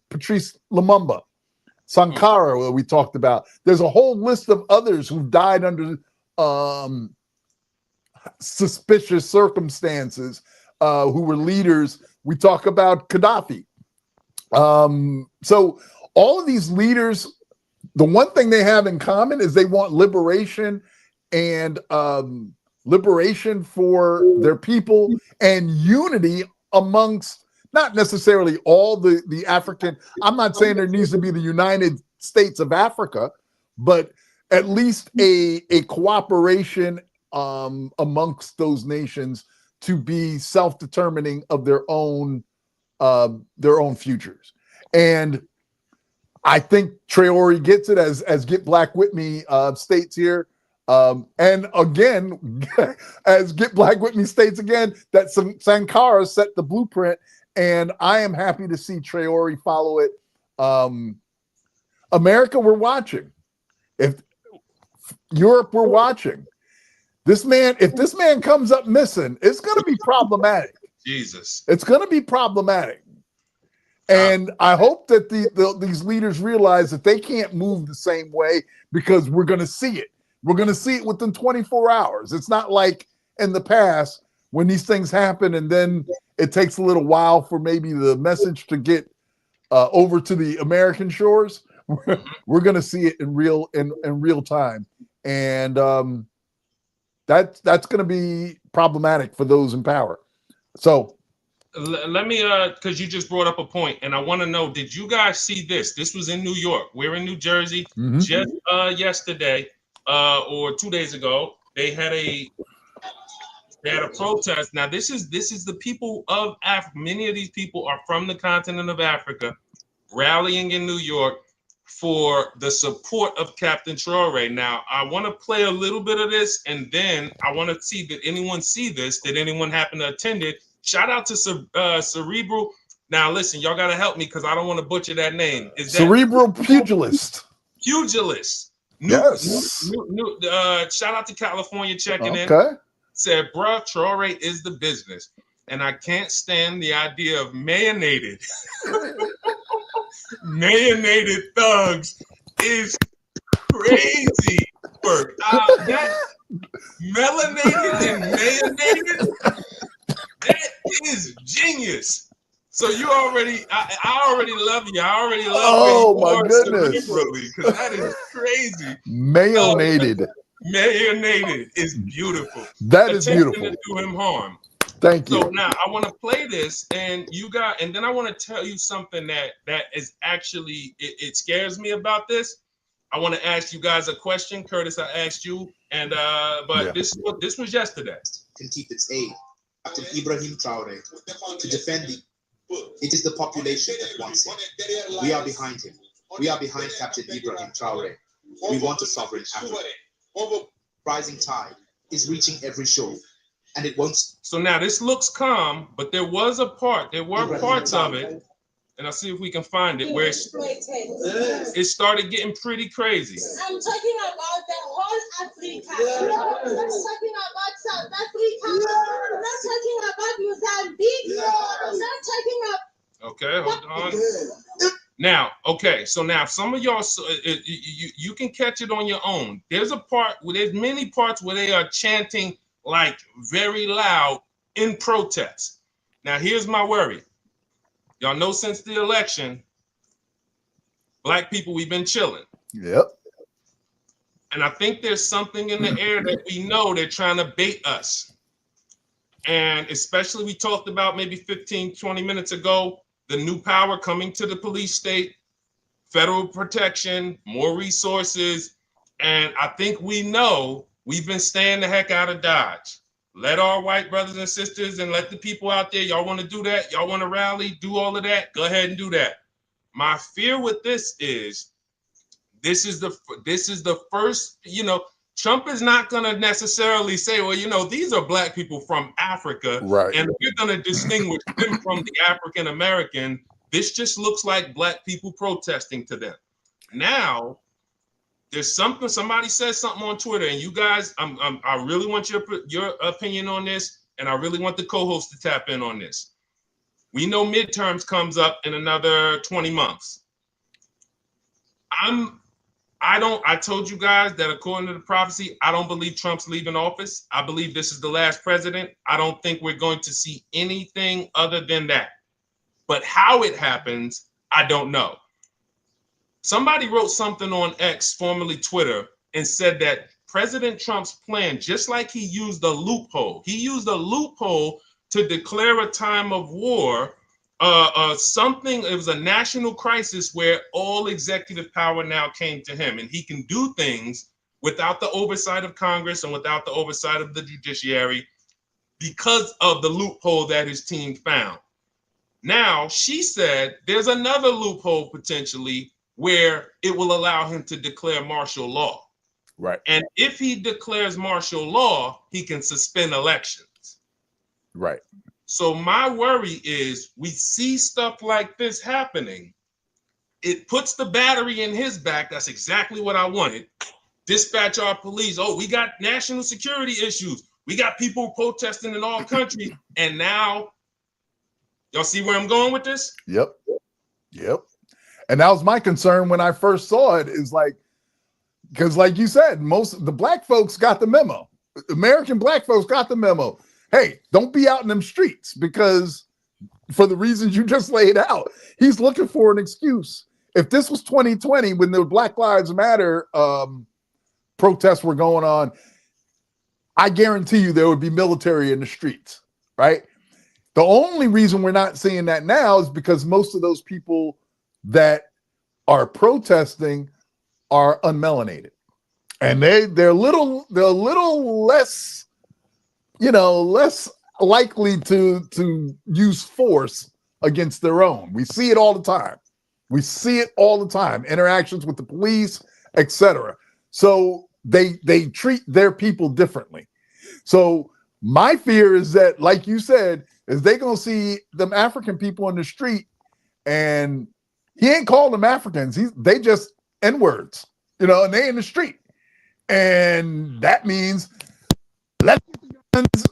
Patrice Lumumba, Sankara, that we talked about. There's a whole list of others who died under suspicious circumstances, who were leaders. We talk about Gaddafi. So all of these leaders, the one thing they have in common is they want liberation and liberation for their people and unity amongst, not necessarily all the African. I'm not saying there needs to be the United States of Africa, but at least a cooperation amongst those nations to be self-determining of their own futures. And I think Triori gets it, as Get Black With Me states here. And again, as Get Black With Me states again, that Sankara set the blueprint and I am happy to see Triori follow it. America, we're watching. If Europe, we're watching. This man, if this man comes up missing, it's going to be problematic. Jesus, it's going to be problematic. And I hope that these leaders realize that they can't move the same way, because we're going to see it. We're going to see it within 24 hours. It's not like in the past when these things happen and then it takes a little while for maybe the message to get over to the American shores. We're going to see it in real time. And that's going to be problematic for those in power. So let me, because you just brought up a point, and I want to know, did you guys see this? This was in New York. We're in New Jersey. Just yesterday or 2 days ago, they had a protest. Now, this is the people of Africa. Many of these people are from the continent of Africa, rallying in New York for the support of Captain Triori. Now, I want to play a little bit of this, and then I want to see, did anyone see this? Did anyone happen to attend it? Shout out to Cerebral. Now, listen, y'all got to help me because I don't want to butcher that name. Is that Cerebral Pugilist? Pugilist. Yes. Shout out to California checking in. Said, bruh, Triori is the business. And I can't stand the idea of mayonnated. Mayonnated thugs is crazy work. That melanated and mayonnated, that is genius. So you already, I already love you. I already love you. Oh my goodness. Because that is crazy. Mayonnated. Mayonnated is beautiful. That is beautiful. To do him harm. Thank you. So now I want to play this, and then I want to tell you something that is actually, it scares me about this. I want to ask you guys a question. Curtis, I asked you, and this was yesterday. Can keep its aid. Captain Ibraham Triori to defend it is the population that wants him. We are behind him. We are behind Captain Ibraham Triori. We want a sovereign Africa. Rising tide is reaching every shore, and it won't. So now this looks calm, but there were parts of it, and I'll see if we can find it, where it started getting pretty crazy. I'm talking about the whole Africa. I'm not talking about South Africa. I'm not talking about Mozambique. I'm not talking about... Okay, hold on. Now, okay, so now some of y'all, you can catch it on your own. There's many parts where they are chanting like very loud in protest. Now, here's my worry. Y'all know since the election, Black people, we've been chilling. Yep. And I think there's something in the air that we know they're trying to bait us. And especially we talked about maybe 15, 20 minutes ago, the new power coming to the police state, federal protection, more resources. And I think we know we've been staying the heck out of Dodge. Let our white brothers and sisters and let the people out there, y'all want to do that? Y'all want to rally, do all of that? Go ahead and do that. My fear with this is the first, Trump is not going to necessarily say, well, these are Black people from Africa, right, and we're going to distinguish them from the African American. This just looks like Black people protesting to them. Now, there's something, somebody says something on Twitter, and you guys, I really want your opinion on this, and I really want the co-host to tap in on this. We know midterms comes up in another 20 months. I told you guys that according to the prophecy, I don't believe Trump's leaving office. I believe this is the last president. I don't think we're going to see anything other than that. But how it happens, I don't know. Somebody wrote something on X, formerly Twitter, and said that President Trump's plan, just like he used a loophole to declare a time of war, it was a national crisis where all executive power now came to him, and he can do things without the oversight of Congress and without the oversight of the judiciary because of the loophole that his team found. Now, she said there's another loophole potentially where it will allow him to declare martial law. Right. And if he declares martial law, he can suspend elections. Right. So my worry is we see stuff like this happening. It puts the battery in his back. That's exactly what I wanted. Dispatch our police. Oh, we got national security issues. We got people protesting in all countries. And now, y'all see where I'm going with this? Yep. And that was my concern when I first saw it, is like, because like you said, most of the black folks got the memo. American black folks got the memo. Hey, don't be out in them streets, because for the reasons you just laid out, he's looking for an excuse. If this was 2020, when the Black Lives Matter protests were going on, I guarantee you there would be military in the streets, right? The only reason we're not seeing that now is because most of those people that are protesting are unmelanated, and they're a little less, less likely to use force against their own. We see it all the time. Interactions with the police, etc. So they treat their people differently. So my fear is that, like you said, is they gonna see them African people in the street, and he ain't calling them Africans. They just N-words, and they in the street. And that means let's get the guns,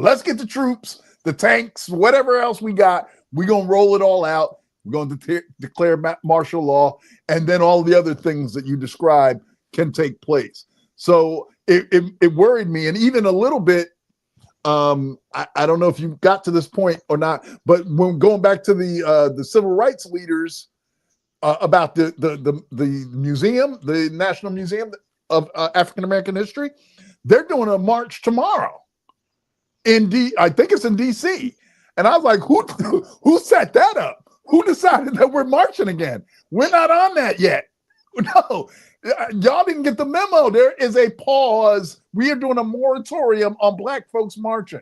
let's get the troops, the tanks, whatever else we got. We're gonna roll it all out. We're going to declare martial law, and then all the other things that you described can take place. So it worried me, and even a little bit. I don't know if you got to this point or not, but when going back to the civil rights leaders about the museum, the National Museum of African American History, they're doing a march tomorrow I think it's in DC, and I was like, who set that up? Who decided that we're marching again? We're not on that yet. No, y'all didn't get the memo. There is a pause. We are doing a moratorium on black folks marching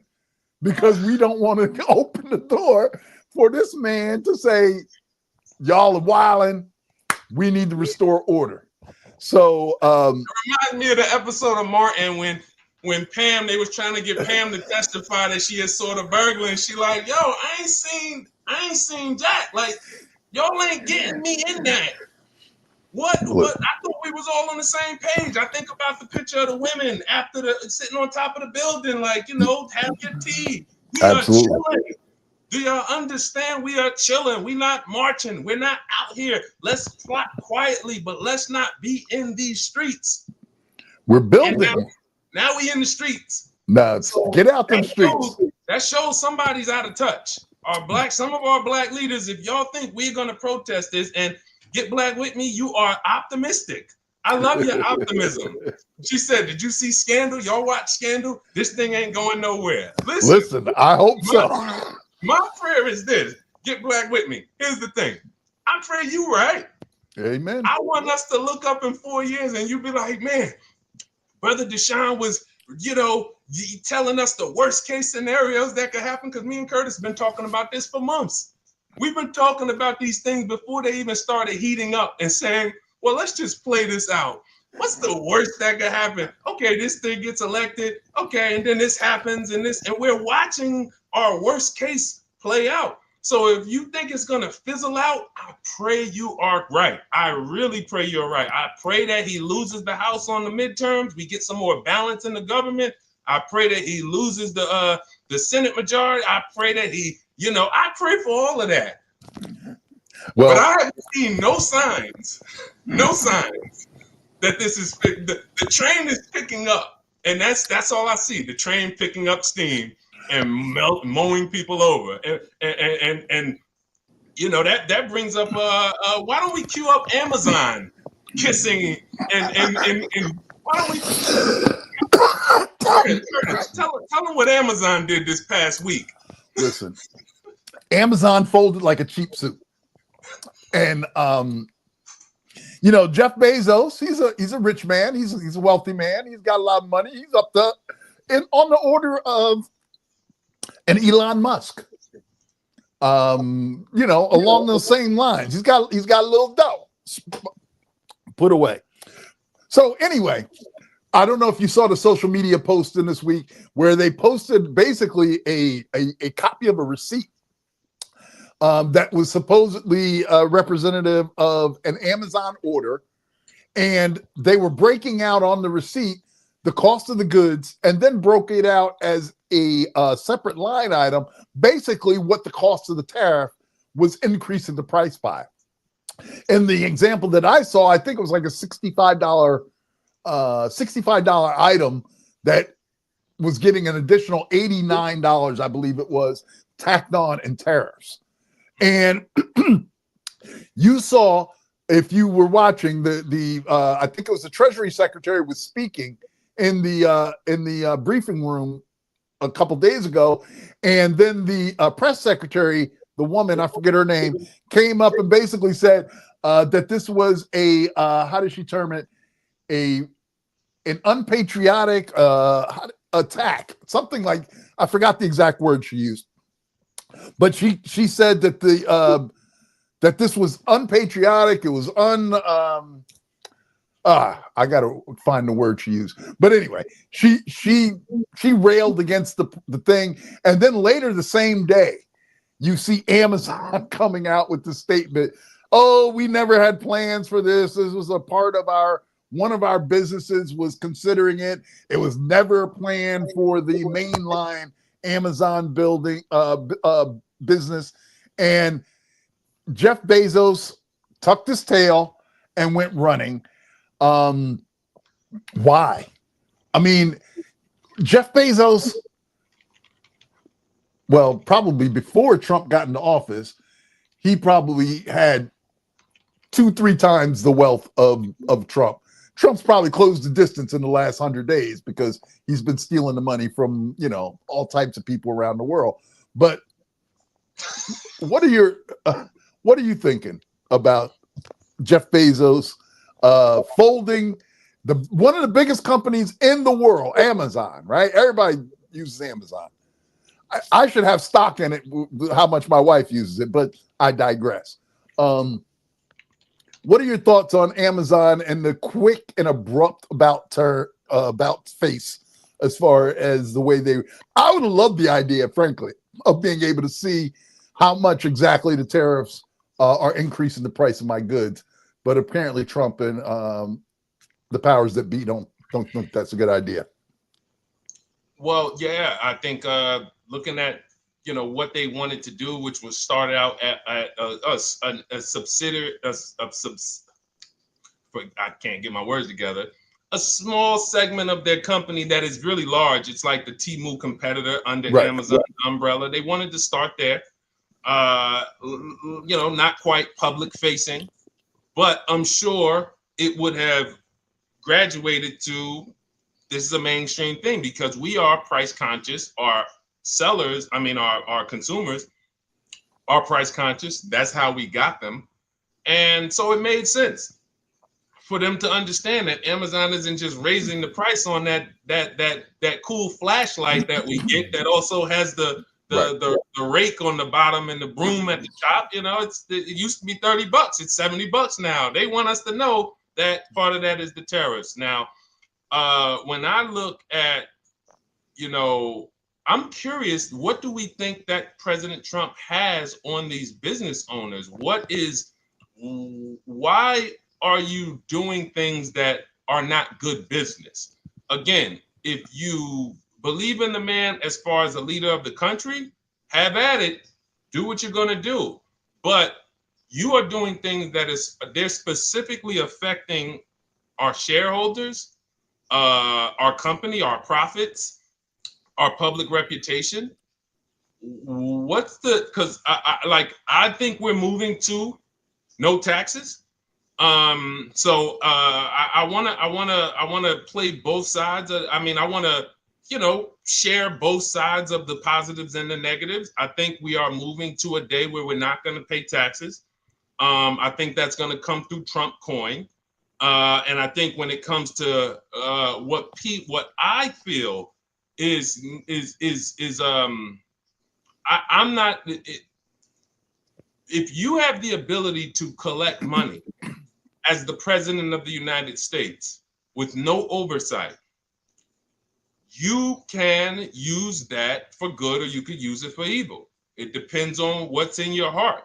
because we don't want to open the door for this man to say, y'all are wilding. We need to restore order. So it reminds me of the episode of Martin when Pam, they was trying to get Pam to testify that she had saw the burglar, and she like, yo, I ain't seen Jack. Like, y'all ain't getting me in that. What? I thought we was all on the same page. I think about the picture of the women after sitting on top of the building, like, have your tea. We Absolutely. are chilling. Do y'all understand? We are chilling. We not marching. We're not out here. Let's plot quietly, but let's not be in these streets. We're building. Now we in the streets. No, so get out the streets. That shows somebody's out of touch. Some of our black leaders, if y'all think we're gonna protest this and get black with me, you are optimistic. I love your optimism. She said, did you see Scandal? Y'all watch Scandal? This thing ain't going nowhere. Listen, I hope so. My prayer is this: get black with me. Here's the thing. I pray you right. Amen. I want us to look up in 4 years and you be like, man, Brother Deshone was, telling us the worst case scenarios that could happen, because me and Curtis have been talking about this for months. We've been talking about these things before they even started heating up and saying, well, let's just play this out. What's the worst that could happen? Okay, this thing gets elected. Okay, and then this happens and we're watching our worst case play out. So if you think it's going to fizzle out, I pray you are right. I really pray you're right. I pray that he loses the House on the midterms. We get some more balance in the government. I pray that he loses the Senate majority. I pray that I pray for all of that. Well, but I haven't seen no signs that this is the train is picking up, and that's all I see. The train picking up steam and mowing people over, and that brings up why don't we cue up Amazon kissing and why don't we tell them what Amazon did this past week? Listen, Amazon folded like a cheap suit, and Jeff Bezos, he's a rich man, he's a wealthy man, he's got a lot of money, he's up on the order of an Elon Musk, along those same lines. He's got a little dough put away. So anyway, I don't know if you saw the social media post in this week where they posted basically a copy of a receipt that was supposedly representative of an Amazon order, and they were breaking out on the receipt the cost of the goods and then broke it out as a separate line item, basically what the cost of the tariff was increasing the price by. In the example that I saw, I think it was like a $65 item that was getting an additional $89, I believe it was, tacked on in tariffs. And you saw, if you were watching, I think it was the Treasury Secretary was speaking in the briefing room a couple days ago, and then the press secretary, the woman, I forget her name, came up and basically said that this was a how did she term it? An unpatriotic attack, something like, I forgot the exact word she used, but she said that that this was unpatriotic. It was I gotta find the word she used, but anyway, she railed against the thing, and then later the same day, you see Amazon coming out with the statement, "Oh, we never had plans for this. This was a part of one of our businesses was considering it. It was never a plan for the mainline Amazon business." And Jeff Bezos tucked his tail and went running. Why? I mean, Jeff Bezos, well, probably before Trump got into office, he probably had 2-3 times the wealth of Trump. Trump's probably closed the distance in the last 100 days because he's been stealing the money from, all types of people around the world. But what are you thinking about Jeff Bezos folding one of the biggest companies in the world, Amazon, right? Everybody uses Amazon. I should have stock in it, how much my wife uses it, but I digress. What are your thoughts on Amazon and the quick and abrupt about face as far as the way I would have loved the idea, frankly, of being able to see how much exactly the tariffs are increasing the price of my goods. But apparently Trump and the powers that be don't think that's a good idea. Well, yeah, I think looking at what they wanted to do, which was started out at a subsidiary, I can't get my words together, a small segment of their company that is really large. It's like the Temu competitor under Amazon umbrella. They wanted to start there, not quite public facing, but I'm sure it would have graduated to, this is a mainstream thing because we are price conscious. Our sellers, our consumers are price conscious. That's how we got them. And so it made sense for them to understand that Amazon isn't just raising the price on that cool flashlight that we get that also has the rake on the bottom and the broom at the top. It used to be $30. It's $70 now. They want us to know that part of that is the tariffs. Now, when I look at, I'm curious, what do we think that President Trump has on these business owners? Why are you doing things that are not good business? Again, if you believe in the man as far as a leader of the country, have at it, do what you're gonna do. But you are doing things they're specifically affecting our shareholders, our company, our profits, our public reputation. Because I think we're moving to no taxes. So I wanna play both sides. I wanna, share both sides of the positives and the negatives. I think we are moving to a day where we're not gonna pay taxes. I think that's gonna come through Trump coin. And I think when it comes to what I feel I'm not. If you have the ability to collect money as the president of the United States with no oversight, you can use that for good or you could use it for evil. It depends on what's in your heart.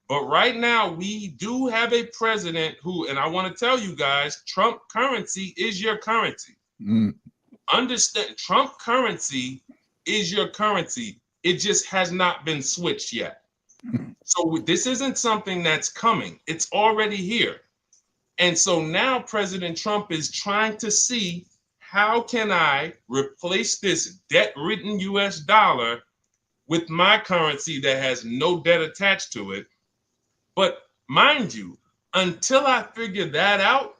But right now, we do have a president who, and I want to tell you guys, Trump currency is your currency. Understand, Trump currency is your currency. It just has not been switched yet. So this isn't something that's coming. It's already here. And so now President Trump is trying to see, how can I replace this debt-ridden US dollar with my currency that has no debt attached to it? But mind you, until I figure that out,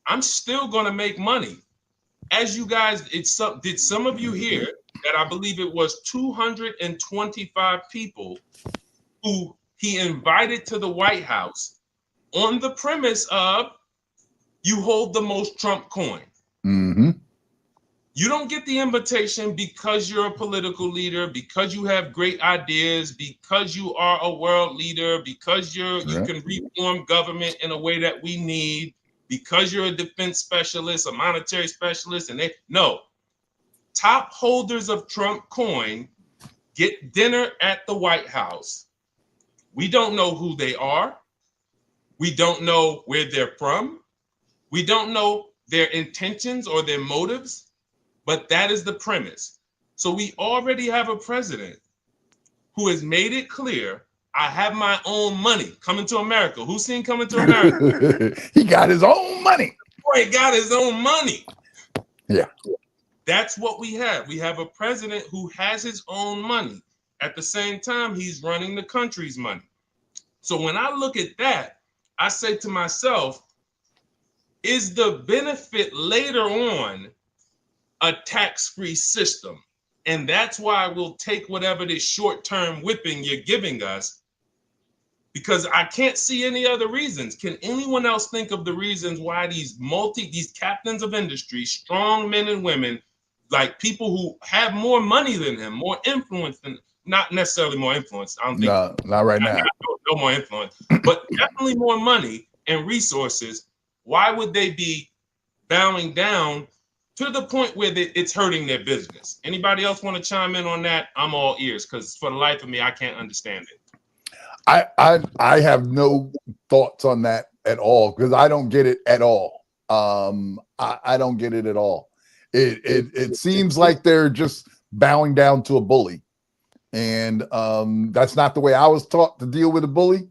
I'm still going to make money. As you guys, did some of you hear that I believe it was 225 people who he invited to the White House on the premise of, you hold the most Trump coin. Mm-hmm. You don't get the invitation because you're a political leader, because you have great ideas, because you are a world leader, because you can reform government in a way that we need, because you're a defense specialist, a monetary specialist, and no. Top holders of Trump coin get dinner at the White House. We don't know who they are. We don't know where they're from. We don't know their intentions or their motives, but that is the premise. So we already have a president who has made it clear, I have my own money. Coming to America. Who's seen Coming to America? He got his own money. Boy, he got his own money. Yeah. That's what we have. We have a president who has his own money. At the same time, he's running the country's money. So when I look at that, I say to myself, is the benefit later on a tax-free system? And that's why we'll take whatever this short-term whipping you're giving us, because I can't see any other reasons. Can anyone else think of the reasons why these captains of industry, strong men and women, like people who have more money than him, more influence than, not necessarily more influence, I don't think. No, not right now. No more influence, but definitely more money and resources. Why would they be bowing down to the point where it's hurting their business? Anybody else want to chime in on that? I'm all ears, because for the life of me, I can't understand it. I have no thoughts on that at all, because I don't get it at all. I don't get it at all. It seems like they're just bowing down to a bully, and that's not the way I was taught to deal with a bully.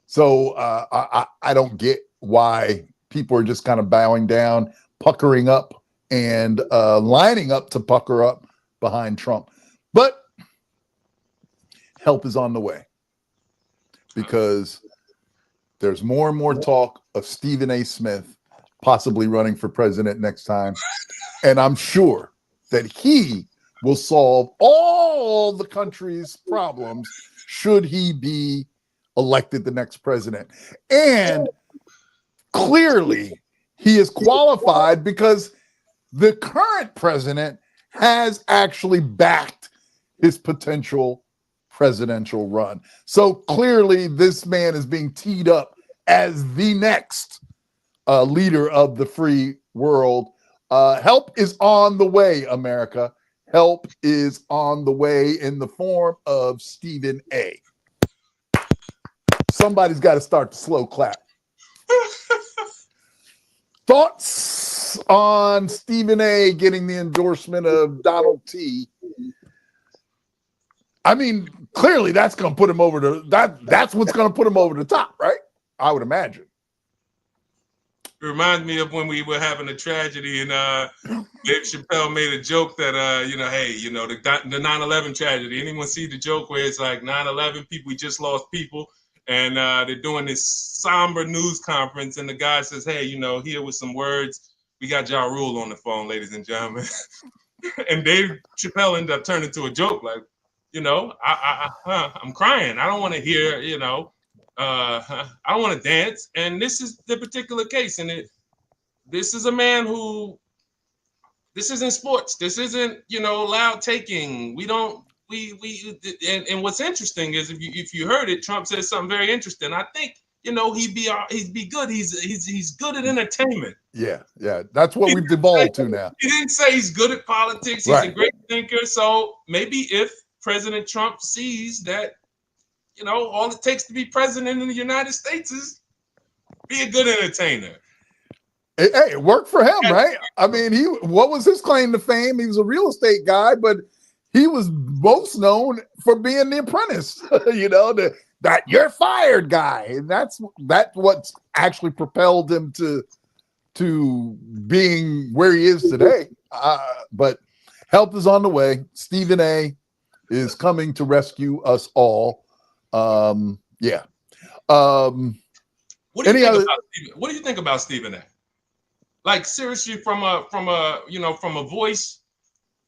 So I don't get why people are just kind of bowing down, puckering up, and lining up to pucker up behind Trump. But help is on the way, because there's more and more talk of Stephen A. Smith possibly running for president next time. And I'm sure that he will solve all the country's problems should he be elected the next president. And clearly he is qualified, because the current president has actually backed his potential presidential run. So clearly this man is being teed up as the next leader of the free world. Help is on the way, America. Help is on the way in the form of Stephen A. Somebody's got to start the slow clap. Thoughts on Stephen A. getting the endorsement of Donald T? I mean, clearly that's going to put him over to that's what's going to put him over the top, right? I would imagine. It reminds me of when we were having a tragedy, and Dave Chappelle made a joke that, hey, the 9/11 tragedy. Anyone see the joke where it's like 9/11, we just lost people, and they're doing this somber news conference, and the guy says, hey, here with some words, we got Ja Rule on the phone, ladies and gentlemen. And Dave Chappelle ended up turning to a joke, like, I'm crying. I don't want to hear, I don't want to dance. And this is the particular case. And this is a man who, this isn't sports. This isn't, loud taking. And what's interesting is if you heard it, Trump said something very interesting. I think he'd be good. He's good at entertainment. Yeah. That's what we've devolved to now. He didn't say he's good at politics. He's a great thinker. So maybe if President Trump sees that, all it takes to be president in the United States is be a good entertainer. Hey, it worked for him, right? I mean, what was his claim to fame? He was a real estate guy, but he was most known for being the apprentice, that you're fired guy. And that's what's actually propelled him to being where he is today. But help is on the way. Stephen A is coming to rescue us all. What do you think about Stephen A? Like, seriously, from a voice,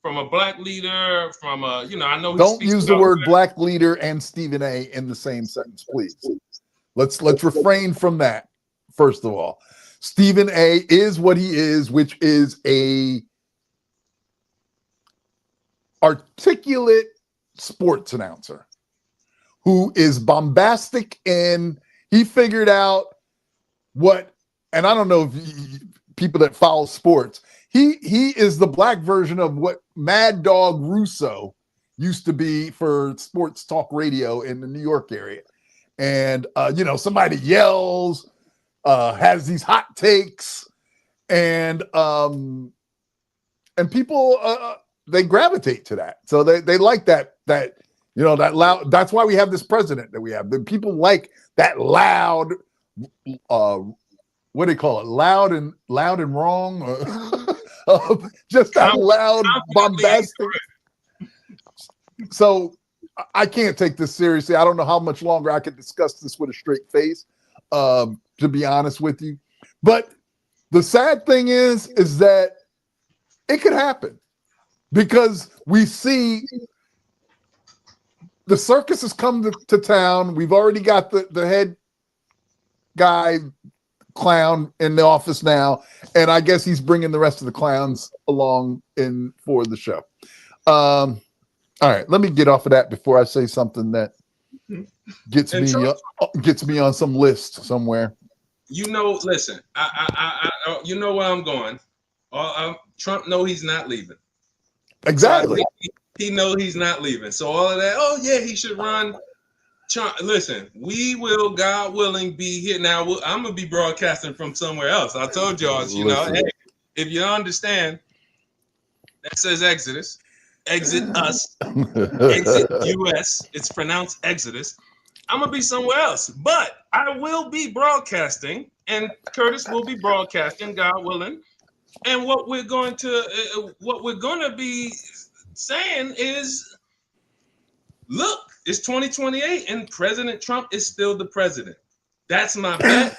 from a black leader, from a, I know. Don't use the word black leader and Stephen A in the same sentence, please. Let's refrain from that. First of all, Stephen A is what he is, which is a articulate sports announcer who is bombastic, and he figured out what, and I don't know if people that follow sports, he is the black version of what Mad Dog Russo used to be for sports talk radio in the New York area. And somebody yells, has these hot takes, and people they gravitate to that. So they like that loud. That's why we have this president that we have. The people like that loud, what do you call it? Loud and wrong, just that loud, bombastic. So I can't take this seriously. I don't know how much longer I can discuss this with a straight face, to be honest with you. But the sad thing is that it could happen, because we see the circus has come to town. We've already got the head guy clown in the office now, and I guess he's bringing the rest of the clowns along for the show. All right, let me get off of that before I say something that gets me on some list somewhere. Listen, I you know where I'm going. Trump know he's not leaving. Exactly. So he know he's not leaving. So all of that, oh yeah, he should run. Listen, we will, God willing, be here. Now, I'm going to be broadcasting from somewhere else. I told y'all, hey, if you understand, that says Exodus. Exit us. Exit US. It's pronounced Exodus. I'm going to be somewhere else. But I will be broadcasting, and Curtis will be broadcasting, God willing. And what we're going to be saying is, look, it's 2028 and President Trump is still the president. That's my bet.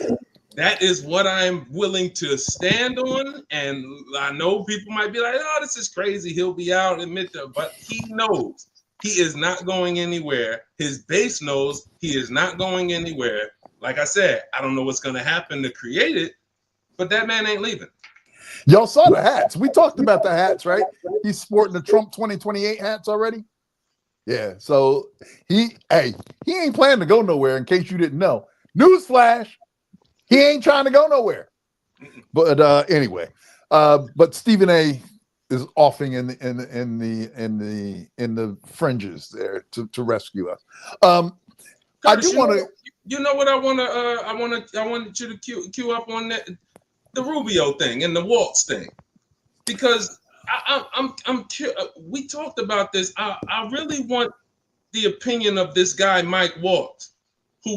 That is what I'm willing to stand on. And I know people might be like, oh, this is crazy. He'll be out, admit that. But he knows he is not going anywhere. His base knows he is not going anywhere. Like I said, I don't know what's going to happen to create it, but that man ain't leaving. Y'all saw the hats. We talked about the hats, right? He's sporting the Trump 2028 hats already. Yeah, so he ain't planning to go nowhere, in case you didn't know. Newsflash, he ain't trying to go nowhere. But anyway, but Stephen A is offing in the fringes there to rescue us. I do want to. You know what I want you to cue up on that, the Rubio thing and the Waltz thing, because we talked about this. I really want the opinion of this guy, Mike Waltz, who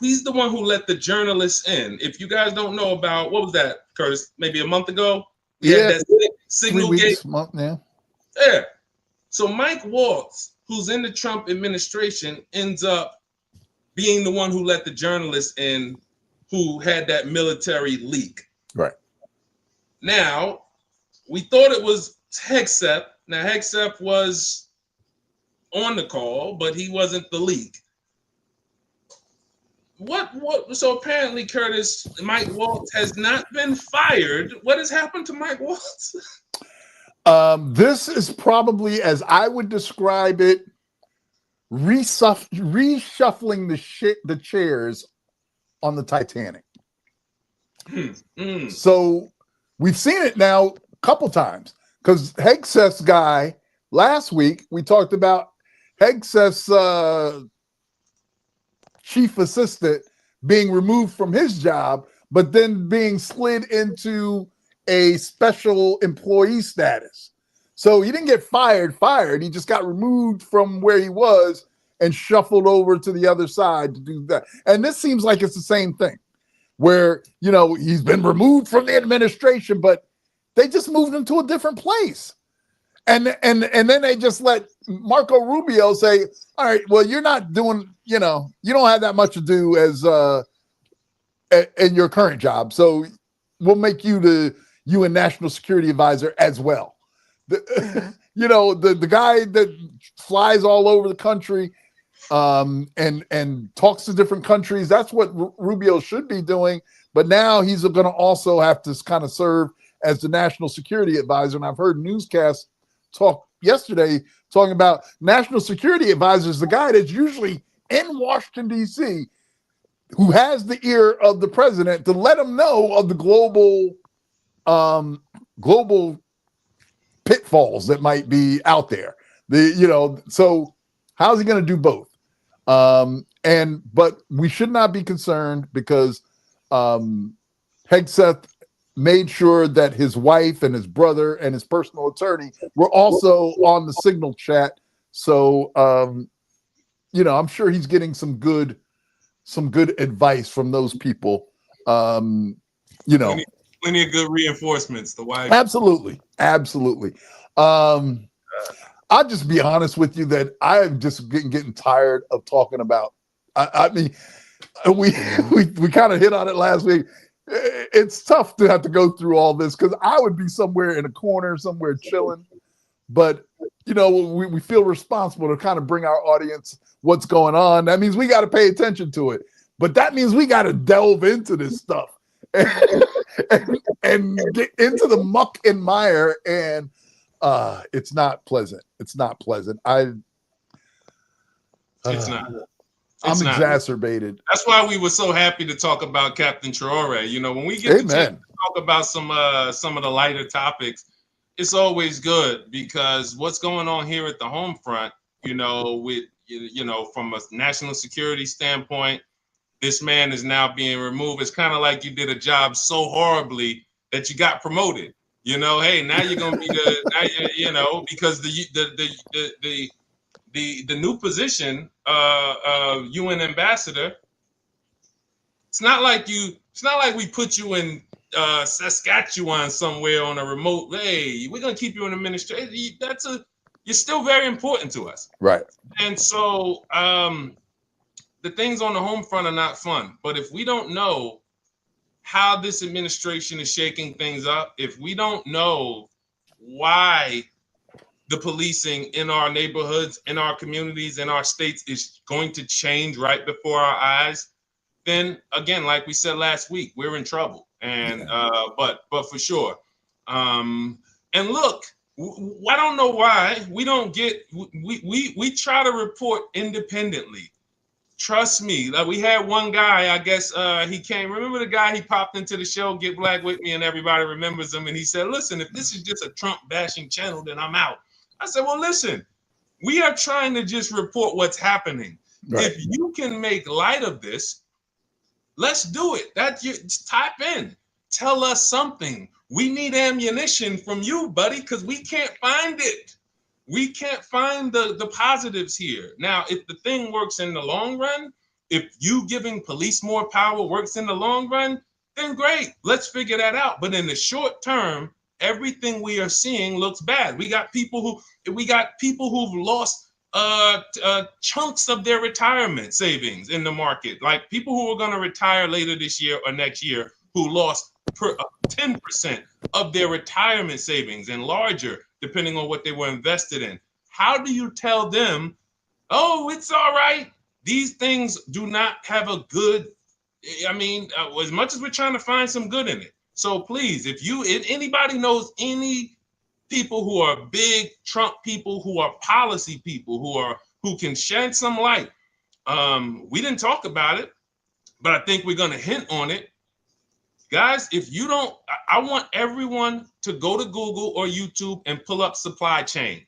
he's the one who let the journalists in. If you guys don't know about, what was that, Curtis? Maybe a month ago? We had that signal gate. Yeah. So Mike Waltz, who's in the Trump administration, ends up being the one who let the journalists in, who had that military leak. Right. Now, we thought it was Hegseth. Now, Hegseth was on the call, but he wasn't the leak. So apparently, Curtis, Mike Waltz has not been fired. What has happened to Mike Waltz? This is probably, as I would describe it, reshuffling the chairs on the Titanic. So we've seen it now a couple times, because Hegseth's guy, last week we talked about Hegseth's chief assistant being removed from his job, but then being slid into a special employee status. So he didn't get fired. He just got removed from where he was and shuffled over to the other side to do that. And this seems like it's the same thing, where, you know, he's been removed from the administration, but they just moved him to a different place. And then they just let Marco Rubio say, all right, well, you're not doing, you know, you don't have that much to do as in your current job. So we'll make you the UN National Security Advisor as well. You know, the guy that flies all over the country and talks to different countries. That's what Rubio should be doing. But now he's going to also have to kind of serve as the National Security Advisor. And I've heard newscasts talk yesterday talking about National Security Advisors, the guy that's usually in Washington, D.C., who has the ear of the president to let him know of the global pitfalls that might be out there. So how's he going to do both? But we should not be concerned, because Hegseth made sure that his wife and his brother and his personal attorney were also on the Signal chat. So, I'm sure he's getting some good advice from those people. Plenty of good reinforcements. The wife. Absolutely. I'll just be honest with you that I'm just getting tired of talking about. I mean, we kind of hit on it last week. It's tough to have to go through all this, because I would be somewhere in a corner, somewhere chilling. But we feel responsible to kind of bring our audience what's going on. That means we got to pay attention to it. But that means we got to delve into this stuff and get into the muck and mire. And it's not pleasant. It's not pleasant. It's not. I'm exacerbated. That's why we were so happy to talk about Captain Triori. When we get to talk about some of the lighter topics, it's always good, because what's going on here at the home front, with from a national security standpoint, this man is now being removed. It's kind of like you did a job so horribly that you got promoted. Hey, now you're gonna be because the new position, UN ambassador. It's not like we put you in Saskatchewan somewhere on a remote. Hey, we're gonna keep you in administration. You're still very important to us, right? And so the things on the home front are not fun. But if we don't know how this administration is shaking things up, if we don't know why the policing in our neighborhoods, in our communities, in our states is going to change right before our eyes, then again, like we said last week, we're in trouble. And but for sure. And look, I don't know why we don't get we try to report independently. Trust me, like we had one guy, I guess he came. Remember the guy, he popped into the show, Get Black With Me, and everybody remembers him. And he said, listen, if this is just a Trump bashing channel, then I'm out. I said, well, listen, we are trying to just report what's happening. Right. If you can make light of this, let's do it. Type in, tell us something. We need ammunition from you, buddy, because we can't find it. We can't find the positives here. Now, if the thing works in the long run, if you giving police more power works in the long run, then great. Let's figure that out. But in the short term, everything we are seeing looks bad. We got people who've lost chunks of their retirement savings in the market, like people who are going to retire later this year or next year, who lost 10% of their retirement savings and larger, depending on what they were invested in. How do you tell them, oh, it's all right? These things do not have a good, as much as we're trying to find some good in it. So please, if anybody knows any people who are big Trump people, who are policy people, who are who can shed some light. We didn't talk about it, but I think we're going to hint on it. Guys, if you don't, I want everyone to go to Google or YouTube and pull up supply chain.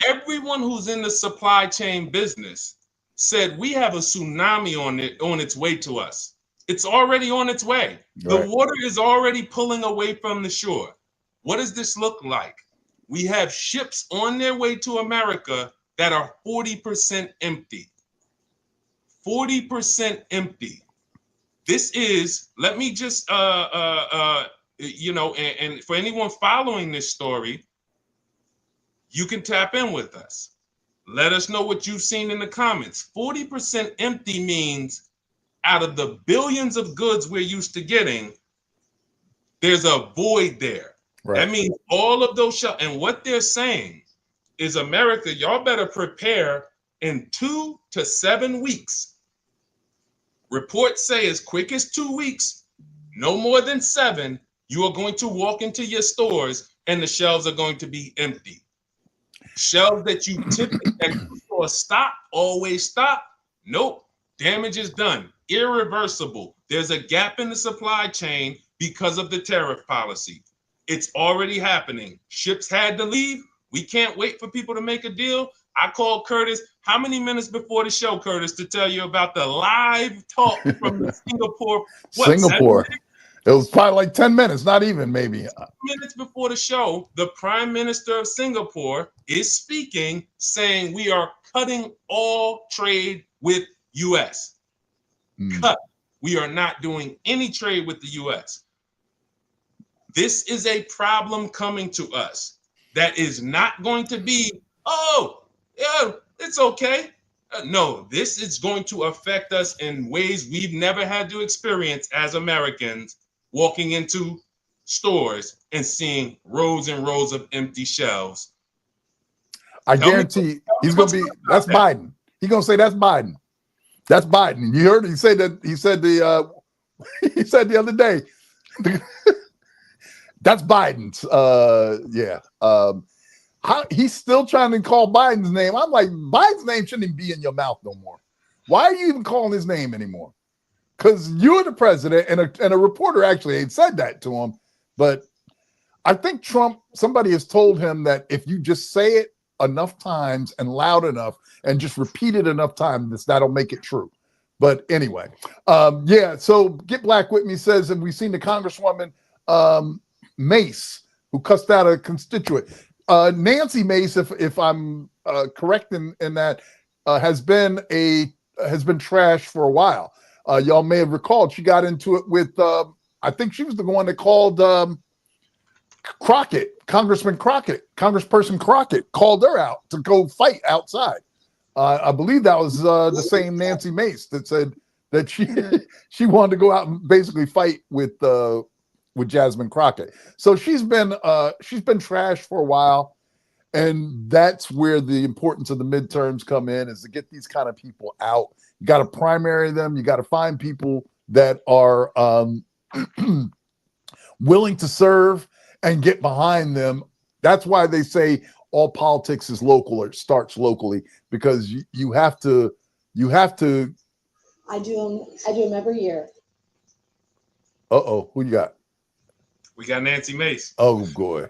Everyone who's in the supply chain business said we have a tsunami on its way to us. It's already on its way. Right. The water is already pulling away from the shore. What does this look like? We have ships on their way to America that are 40% empty. 40% empty. This is, let me just, you know, and for anyone following this story, you can tap in with us. Let us know what you've seen in the comments. 40% empty means out of the billions of goods we're used to getting, there's a void there. Right. That means all of those shelves. And what they're saying is, America, y'all better prepare in 2 to 7 weeks. Reports say as quick as 2 weeks, no more than 7, you are going to walk into your stores and the shelves are going to be empty. Shelves that you typically stop, always stop. Nope, damage is done, irreversible. There's a gap in the supply chain because of the tariff policy. It's already happening. Ships had to leave. We can't wait for people to make a deal. I called Curtis, how many minutes before the show, Curtis, to tell you about the live talk from the Singapore. Singapore. It was probably like 10 minutes, not even maybe. 10 minutes before the show, the Prime Minister of Singapore is speaking, saying we are cutting all trade with U.S. Cut. We are not doing any trade with the U.S. This is a problem coming to us that is not going to be, oh, yeah, it's okay. No, this is going to affect us in ways we've never had to experience as Americans, walking into stores and seeing rows and rows of empty shelves. I guarantee he's going to be, that's Biden. He's going to say that's Biden. That's Biden. You heard him say that. He said he said the other day, that's Biden's. He's still trying to call Biden's name. I'm like, Biden's name shouldn't even be in your mouth no more. Why are you even calling his name anymore? Because you're the president, and a reporter actually had said that to him. But I think Trump, somebody has told him that if you just say it enough times and loud enough and just repeat it enough times, that'll make it true. But anyway, so Get Black With Me says, and we've seen the Congresswoman Mace, who cussed out a constituent. Nancy Mace, if I'm correct in that, has been trashed for a while. Y'all may have recalled she got into it with, I think she was the one that called Crockett, Congressperson Crockett called her out to go fight outside. I believe that was the same Nancy Mace that said that she wanted to go out and basically fight with Jasmine Crockett. So she's been trashed for a while, and that's where the importance of the midterms come in, is to get these kind of people out. You got to primary them. You got to find people that are willing to serve and get behind them. That's why they say all politics is local, or it starts locally, because you have to. I do them every year. Who you got? We got Nancy Mace. Oh boy,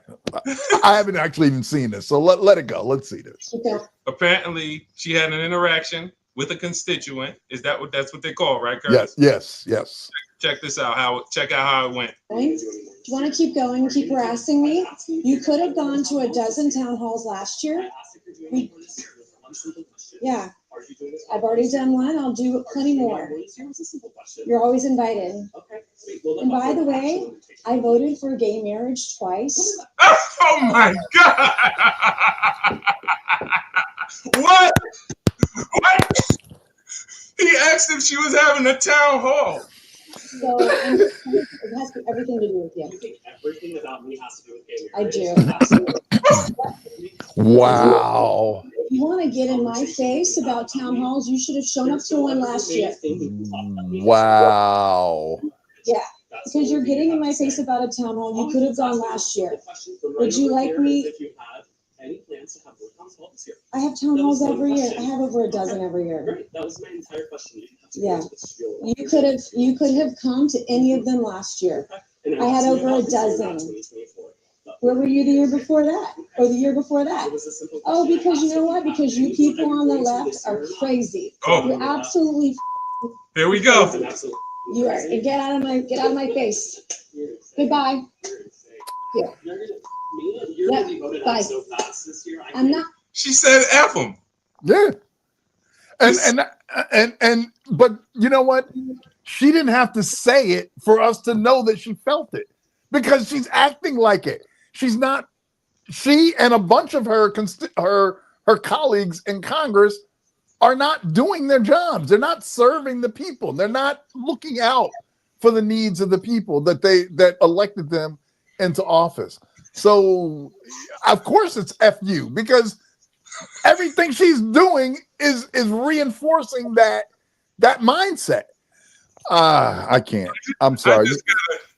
I haven't actually even seen this, so let it go. Let's see this. Okay. Apparently, she had an interaction with a constituent. That's what they call, right, Curtis? Yes. Check this out. Check out how it went. Okay. Do you want to keep going, keep harassing me? You could have gone to a dozen town halls last year. Yeah. I've already done one. I'll do plenty more. You're always invited. And by the way, I voted for gay marriage twice. Oh my God! What? He asked if she was having a town hall. So it has everything to do with you. You think everything about me has to do with gay I marriage? do. Wow. If you want to get in my face about town halls, you should have shown up to one last year. Wow. Yeah, because you're getting in my face about a town hall. You could have gone last year. Would you like me? any plans to have more town halls this year? I have town That was halls one every year. question. I have over a dozen every year. Great. That was my entire question. You didn't have to Yeah. go into the spiel about You your could have come to any of them last year. And I had asked me over about a this year, not dozen. 2024. But Where were you the year before that? Or the year before that? it was a simple Oh, question. because you know what? Because you people on the left are crazy. You're absolutely There we go. crazy. You are. And get out of my face. Goodbye. Here. You're Yeah, gonna be voted bye. out so fast this year. I'm not. She said F him. Yeah. And but you know what? She didn't have to say it for us to know that she felt it, because she's acting like it. She's not. She and a bunch of her colleagues in Congress are not doing their jobs. They're not serving the people. They're not looking out for the needs of the people that elected them into office. So of course it's FU, because everything she's doing is reinforcing that mindset. I can't. I'm sorry.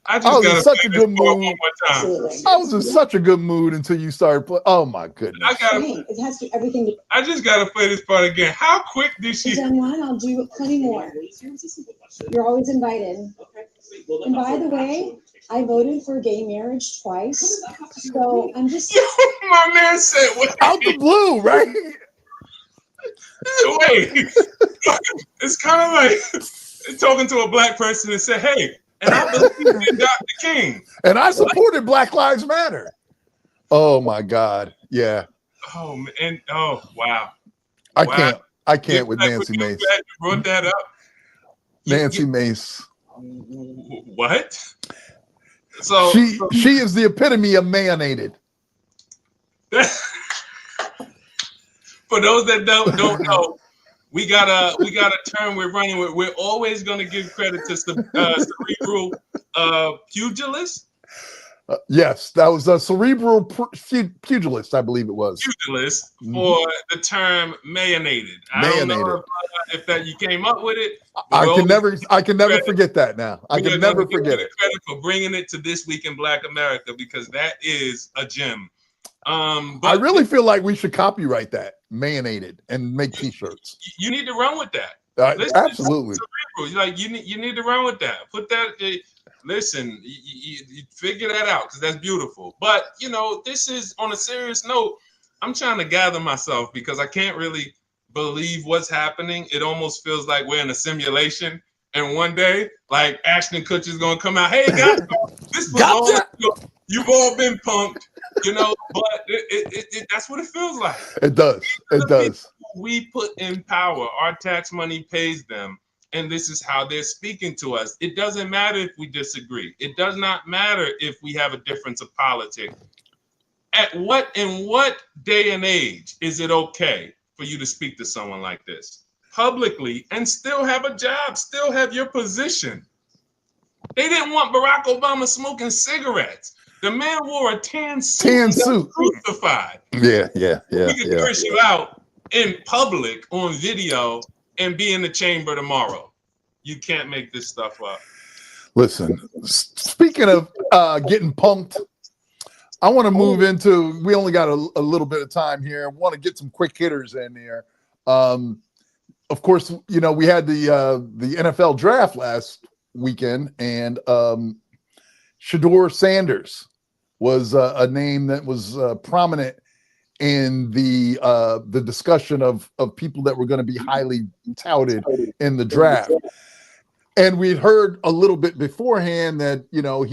I just was gotta in such play a this good for her mood. one more time. Absolutely. I was in such a good mood until you started playing. Oh my goodness. It has to everything to I just gotta play this part again. How quick did You've she? done one, I'll do plenty more. You're always invited. And by the way, I voted for gay marriage twice. So I'm just My man said, "Wait, Out the blue, right? wait." It's kind of like talking to a black person and say, "Hey, and I believe in Dr. King." And I supported Black Lives Matter. Oh my God. Yeah. Oh man, and oh wow. I Wow. can't with Nancy Mace. You brought that up. Nancy Mace. What? So she is the epitome of mayonnaise. For those that don't know, we got a term we're running with. We're always going to give credit to cerebral pugilist. Yes, that was a cerebral pugilist, I believe it was. Pugilist for the term mayonnaise. I don't know if that you came up with it. I can never forget that now. I can never forget it. Credit for bringing it to This Week in Black America, because that is a gem. But I really feel like we should copyright that, mayonnaise, and make T-shirts. You need to run with that. Listen, Absolutely. Like you need to run with that. Put that. Listen, you figure that out, because that's beautiful. But you know, this is on a serious note. I'm trying to gather myself, because I can't really believe what's happening. It almost feels like we're in a simulation, and one day, like Ashton Kutcher's gonna come out. Hey guys, this was all. You've all been punked, you know. But that's what it feels like. It does. It does. We put in power. Our tax money pays them. And this is how they're speaking to us. It doesn't matter if we disagree. It does not matter if we have a difference of politics. In what day and age is it okay for you to speak to someone like this publicly and still have a job, still have your position? They didn't want Barack Obama smoking cigarettes. The man wore a tan suit. Crucified. Yeah. We could curse you out in public on video and be in the chamber tomorrow. You can't make this stuff up. Listen, speaking of getting punked, I want to move into, we only got a little bit of time here. I want to get some quick hitters in there. Of course, you know, we had the NFL draft last weekend, and Shedeur Sanders was a name that was prominent in the discussion of people that were going to be highly touted in the draft. And we'd heard a little bit beforehand that, you know,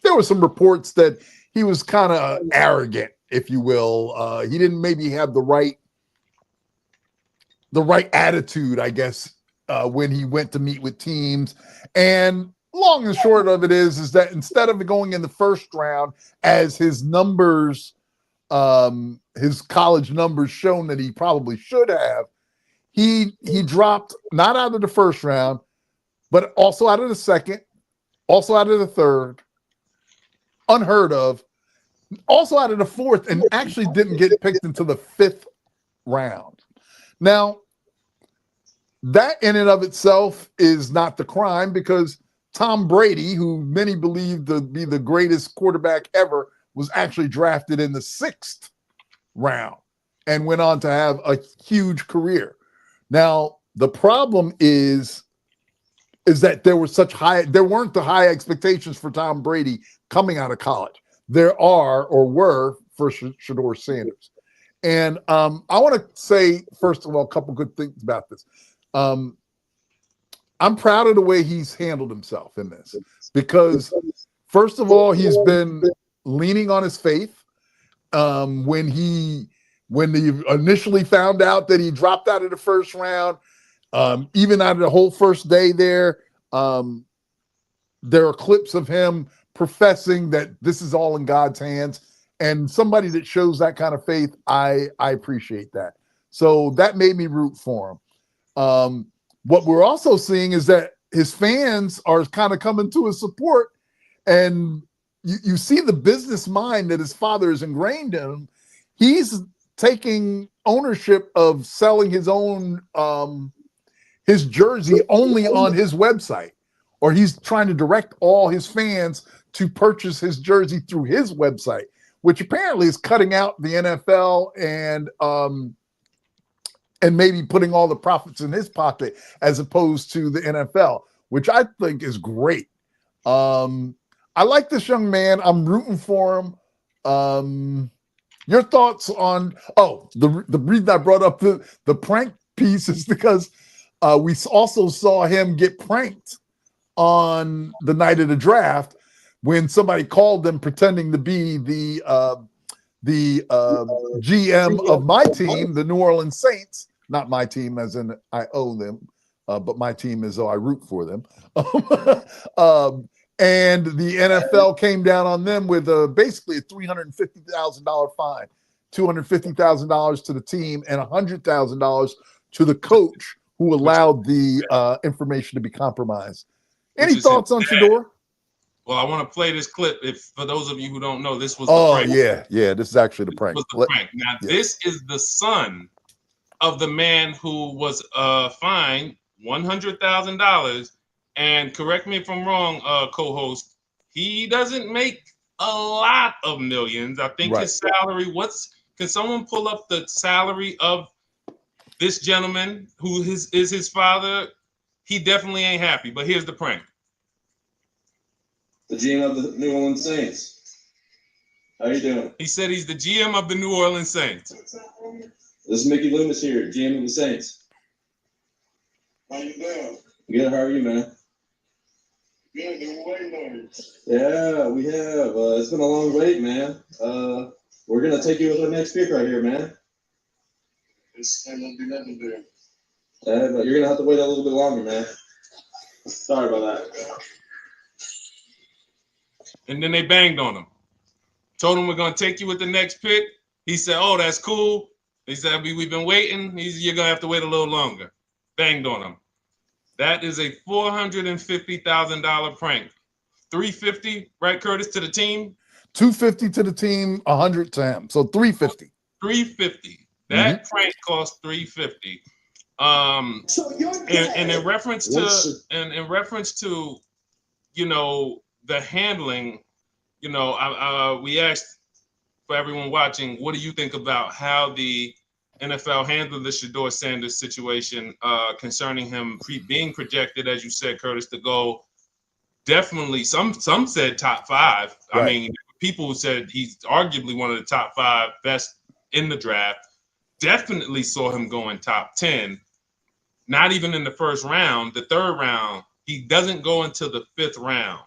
there were some reports that he was kind of arrogant, if you will. He didn't maybe have the right attitude, I guess, when he went to meet with teams. And long and short of it is that instead of going in the first round, as his numbers, his college numbers shown that he probably should have, he dropped not out of the first round, but also out of the second, also out of the third, unheard of, also out of the fourth, and actually didn't get picked into the fifth round. Now, that in and of itself is not the crime, because Tom Brady, who many believe to be the greatest quarterback ever, was actually drafted in the 6th round and went on to have a huge career. Now, the problem is that there weren't the high expectations for Tom Brady coming out of college. There are, or were, for Shedeur Sanders. And I want to say, first of all, a couple good things about this. I'm proud of the way he's handled himself in this, because first of all, he's been leaning on his faith. When he initially found out that he dropped out of the first round, even out of the whole first day there are clips of him professing that this is all in God's hands. And somebody that shows that kind of faith, I appreciate that. So that made me root for him. What we're also seeing is that his fans are kind of coming to his support, and you see the business mind that his father has ingrained in him. He's taking ownership of selling his own his jersey only on his website, or he's trying to direct all his fans to purchase his jersey through his website, which apparently is cutting out the NFL and maybe putting all the profits in his pocket as opposed to the NFL, which I think is great. I like this young man. I'm rooting for him. Your thoughts on, the reason I brought up the prank piece is because we also saw him get pranked on the night of the draft when somebody called them pretending to be the GM of my team, the New Orleans Saints. Not my team as in I owe them, but my team as though I root for them. And the NFL came down on them with basically a $350,000 fine, $250,000 to the team, and $100,000 to the coach who allowed the information to be compromised. Any thoughts on Shedeur? Well, I want to play this clip. If for those of you who don't know, this was the prank. Yeah, this is actually the prank. Now, this is the son of the man who was fined $100,000. And correct me if I'm wrong, co-host, he doesn't make a lot of millions. I think his salary, can someone pull up the salary of this gentleman who is his father? He definitely ain't happy, but here's the prank. The GM of the New Orleans Saints. How you doing? He said he's the GM of the New Orleans Saints. This is Mickey Loomis here, GM of the Saints. How you doing? Good, how are you, man? Good, been waiting on you. Yeah, we have. It's been a long wait, man. We're going to take you with our next pick right here, man. It's ain't gonna do nothing to do. But you're going to have to wait a little bit longer, man. Sorry about that. And then they banged on him. Told him we're going to take you with the next pick. He said, oh, that's cool. He said, we've been waiting. You're going to have to wait a little longer. Banged on him. That is a $450,000 prank. $350, right, Curtis, to the team? $250 to the team, $100 to him. So $350. $350. That prank cost $350. So you're and in reference to, you know, the handling, you know, we asked for everyone watching, what do you think about how the NFL handled the Shedeur Sanders situation concerning him being projected, as you said, Curtis, to go definitely, some said top 5. Right. I mean, people who said he's arguably one of the top 5 best in the draft, definitely saw him going top 10. Not even in the first round, the third round, he doesn't go into the 5th round.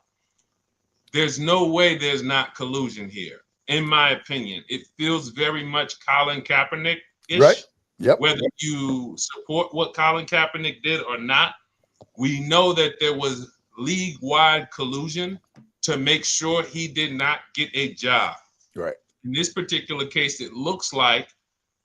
There's no way there's not collusion here, in my opinion. It feels very much Colin Kaepernick-ish. Right. Yep. Whether you support what Colin Kaepernick did or not, we know that there was league-wide collusion to make sure he did not get a job. Right. In this particular case, it looks like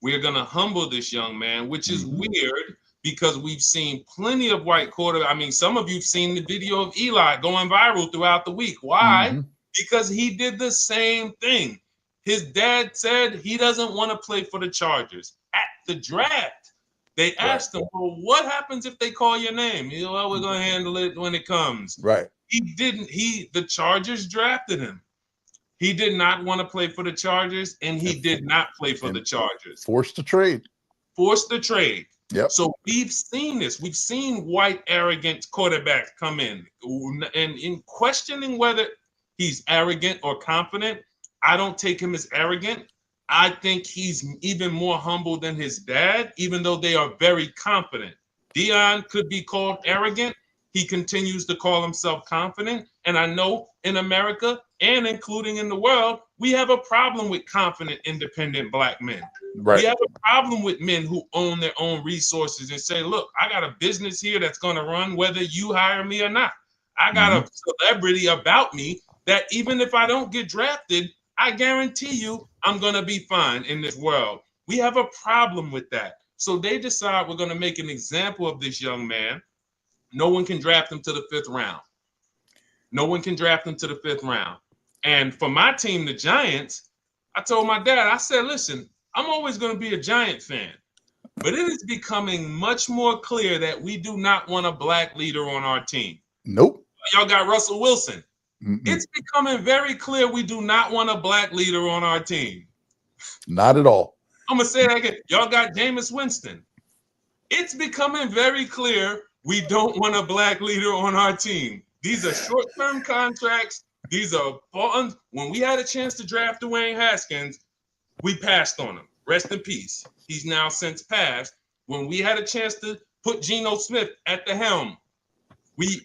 we're going to humble this young man, which is weird because we've seen plenty of white quarterbacks. I mean, some of you've seen the video of Eli going viral throughout the week. Why? Because he did the same thing. His dad said he doesn't want to play for the Chargers. At the draft, they asked him, well, what happens if they call your name? You know, well, we're going to handle it when it comes. Right. He didn't. The Chargers drafted him. He did not want to play for the Chargers, and he did not play for the Chargers. Forced to trade. Forced to trade. Yep. So we've seen this. We've seen white, arrogant quarterbacks come in. And in questioning whether he's arrogant or confident, I don't take him as arrogant. I think he's even more humble than his dad, even though they are very confident. Dion could be called arrogant. He continues to call himself confident. And I know in America and including in the world, we have a problem with confident, independent black men. Right. We have a problem with men who own their own resources and say, look, I got a business here that's going to run whether you hire me or not. I got a celebrity about me that even if I don't get drafted, I guarantee you I'm going to be fine in this world. We have a problem with that. So they decide we're going to make an example of this young man. No one can draft him to the 5th round. No one can draft him to the 5th round. And for my team, the Giants, I told my dad, I said, listen, I'm always going to be a Giant fan. But it is becoming much more clear that we do not want a black leader on our team. Nope. Y'all got Russell Wilson. It's becoming very clear we do not want a black leader on our team. Not at all. I'm going to say that again. Y'all got Jameis Winston. It's becoming very clear we don't want a black leader on our team. These are short-term contracts. These are fun. When we had a chance to draft Dwayne Haskins, we passed on him. Rest in peace. He's now since passed. When we had a chance to put Geno Smith at the helm, we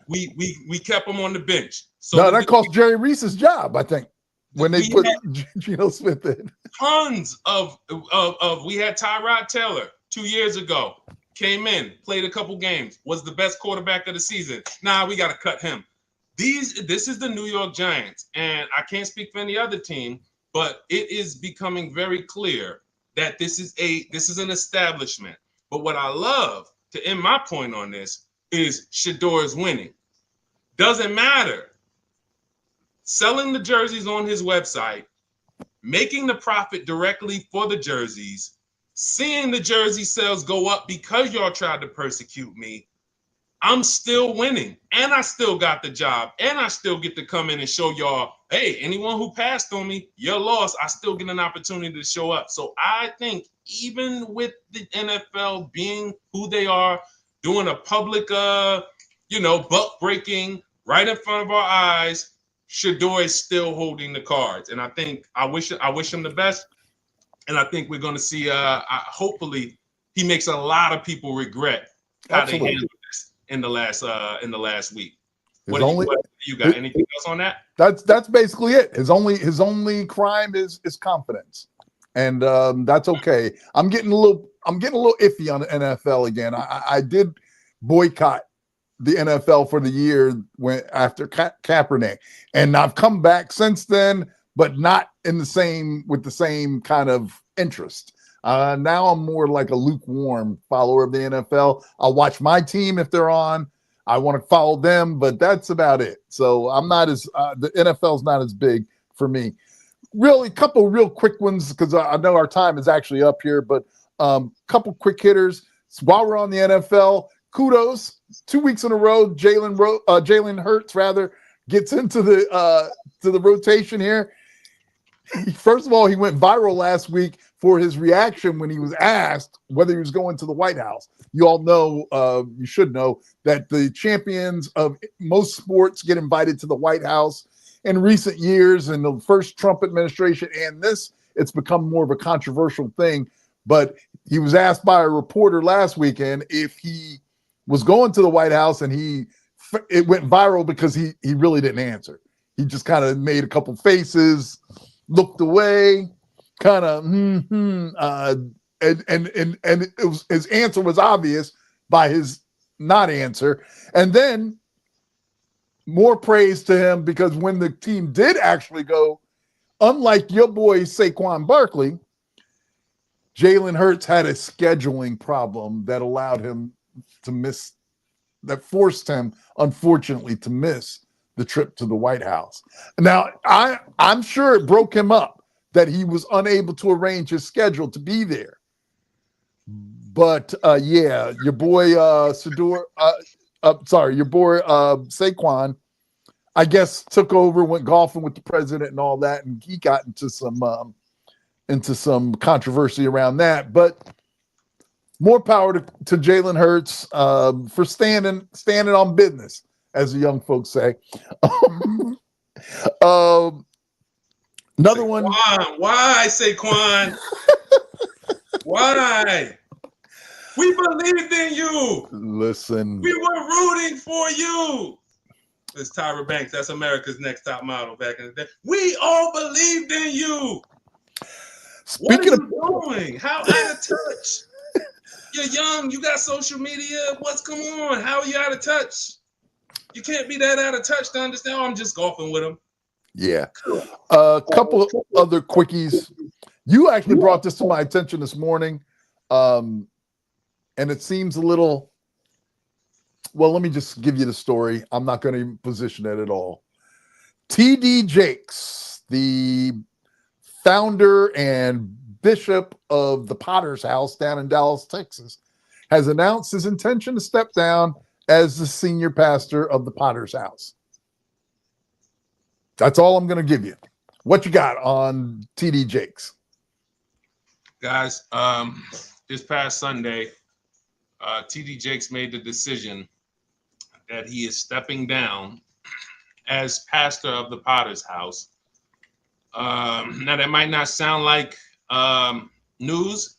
kept him on the bench. So no, that cost Jerry Reese's job, I think, when they put Geno Smith in. Tons of we had Tyrod Taylor 2 years ago. Came in, played a couple games, was the best quarterback of the season. Now we got to cut him. This is the New York Giants, and I can't speak for any other team, but it is becoming very clear that this is an establishment. But what I love, to end my point on this, is Shador is winning. Doesn't matter. Selling the jerseys on his website, making the profit directly for the jerseys, seeing the jersey sales go up because y'all tried to persecute me, I'm still winning. And I still got the job. And I still get to come in and show y'all, hey, anyone who passed on me, you're lost. I still get an opportunity to show up. So I think even with the NFL being who they are, doing a public, buck breaking right in front of our eyes, Shador is still holding the cards. And I think I wish him the best. And I think we're going to see, hopefully, he makes a lot of people regret how they handled this in the last week. What you got? Anything else on that? That's basically it. His only crime is confidence, and that's okay. I'm getting a little iffy on the NFL again. I did boycott the NFL for the year after Kaepernick, and I've come back since then, but not with the same kind of interest. Now I'm more like a lukewarm follower of the NFL. I'll watch my team if they're on. I want to follow them, but that's about it. So I'm not as the NFL's not as big for me. Really, couple real quick ones because I know our time is actually up here, but couple quick hitters. So while we're on the NFL, kudos. 2 weeks in a row, Jalen Hurts gets into the rotation here. First of all, he went viral last week for his reaction when he was asked whether he was going to the White House. You all know, you should know, that the champions of most sports get invited to the White House. In recent years, in the first Trump administration and this, it's become more of a controversial thing. But he was asked by a reporter last weekend if he was going to the White House, and it went viral because he really didn't answer. He just kind of made a couple faces, looked away, kind of and it was, his answer was obvious by his not answer. And then more praise to him because when the team did actually go, unlike your boy Saquon Barkley, Jalen Hurts had a scheduling problem that allowed him to miss, that forced him, unfortunately, to miss the trip to the White House. Now, I'm sure it broke him up that he was unable to arrange his schedule to be there. But your boy Saquon, I guess took over, went golfing with the president and all that, and he got into some controversy around that. But more power to Jalen Hurts for standing on business, as the young folks say. Another one. Why, Saquon? Why? We believed in you. Listen. We were rooting for you. It's Tyra Banks. That's America's Next Top Model back in the day. We all believed in you. Speaking what are you doing? How out of touch? You're young. You got social media. What's going on? How are you out of touch? You can't be that out of touch to understand. Oh, I'm just golfing with him. Yeah. A couple other quickies. You actually brought this to my attention this morning. And it seems a little, well, let me just give you the story. I'm not going to position it at all. T.D. Jakes, the founder and bishop of the Potter's House down in Dallas, Texas, has announced his intention to step down as the senior pastor of the Potter's House. That's all I'm going to give you. What you got on T.D. Jakes? Guys, this past Sunday, T.D. Jakes made the decision that he is stepping down as pastor of the Potter's House. Now, that might not sound like news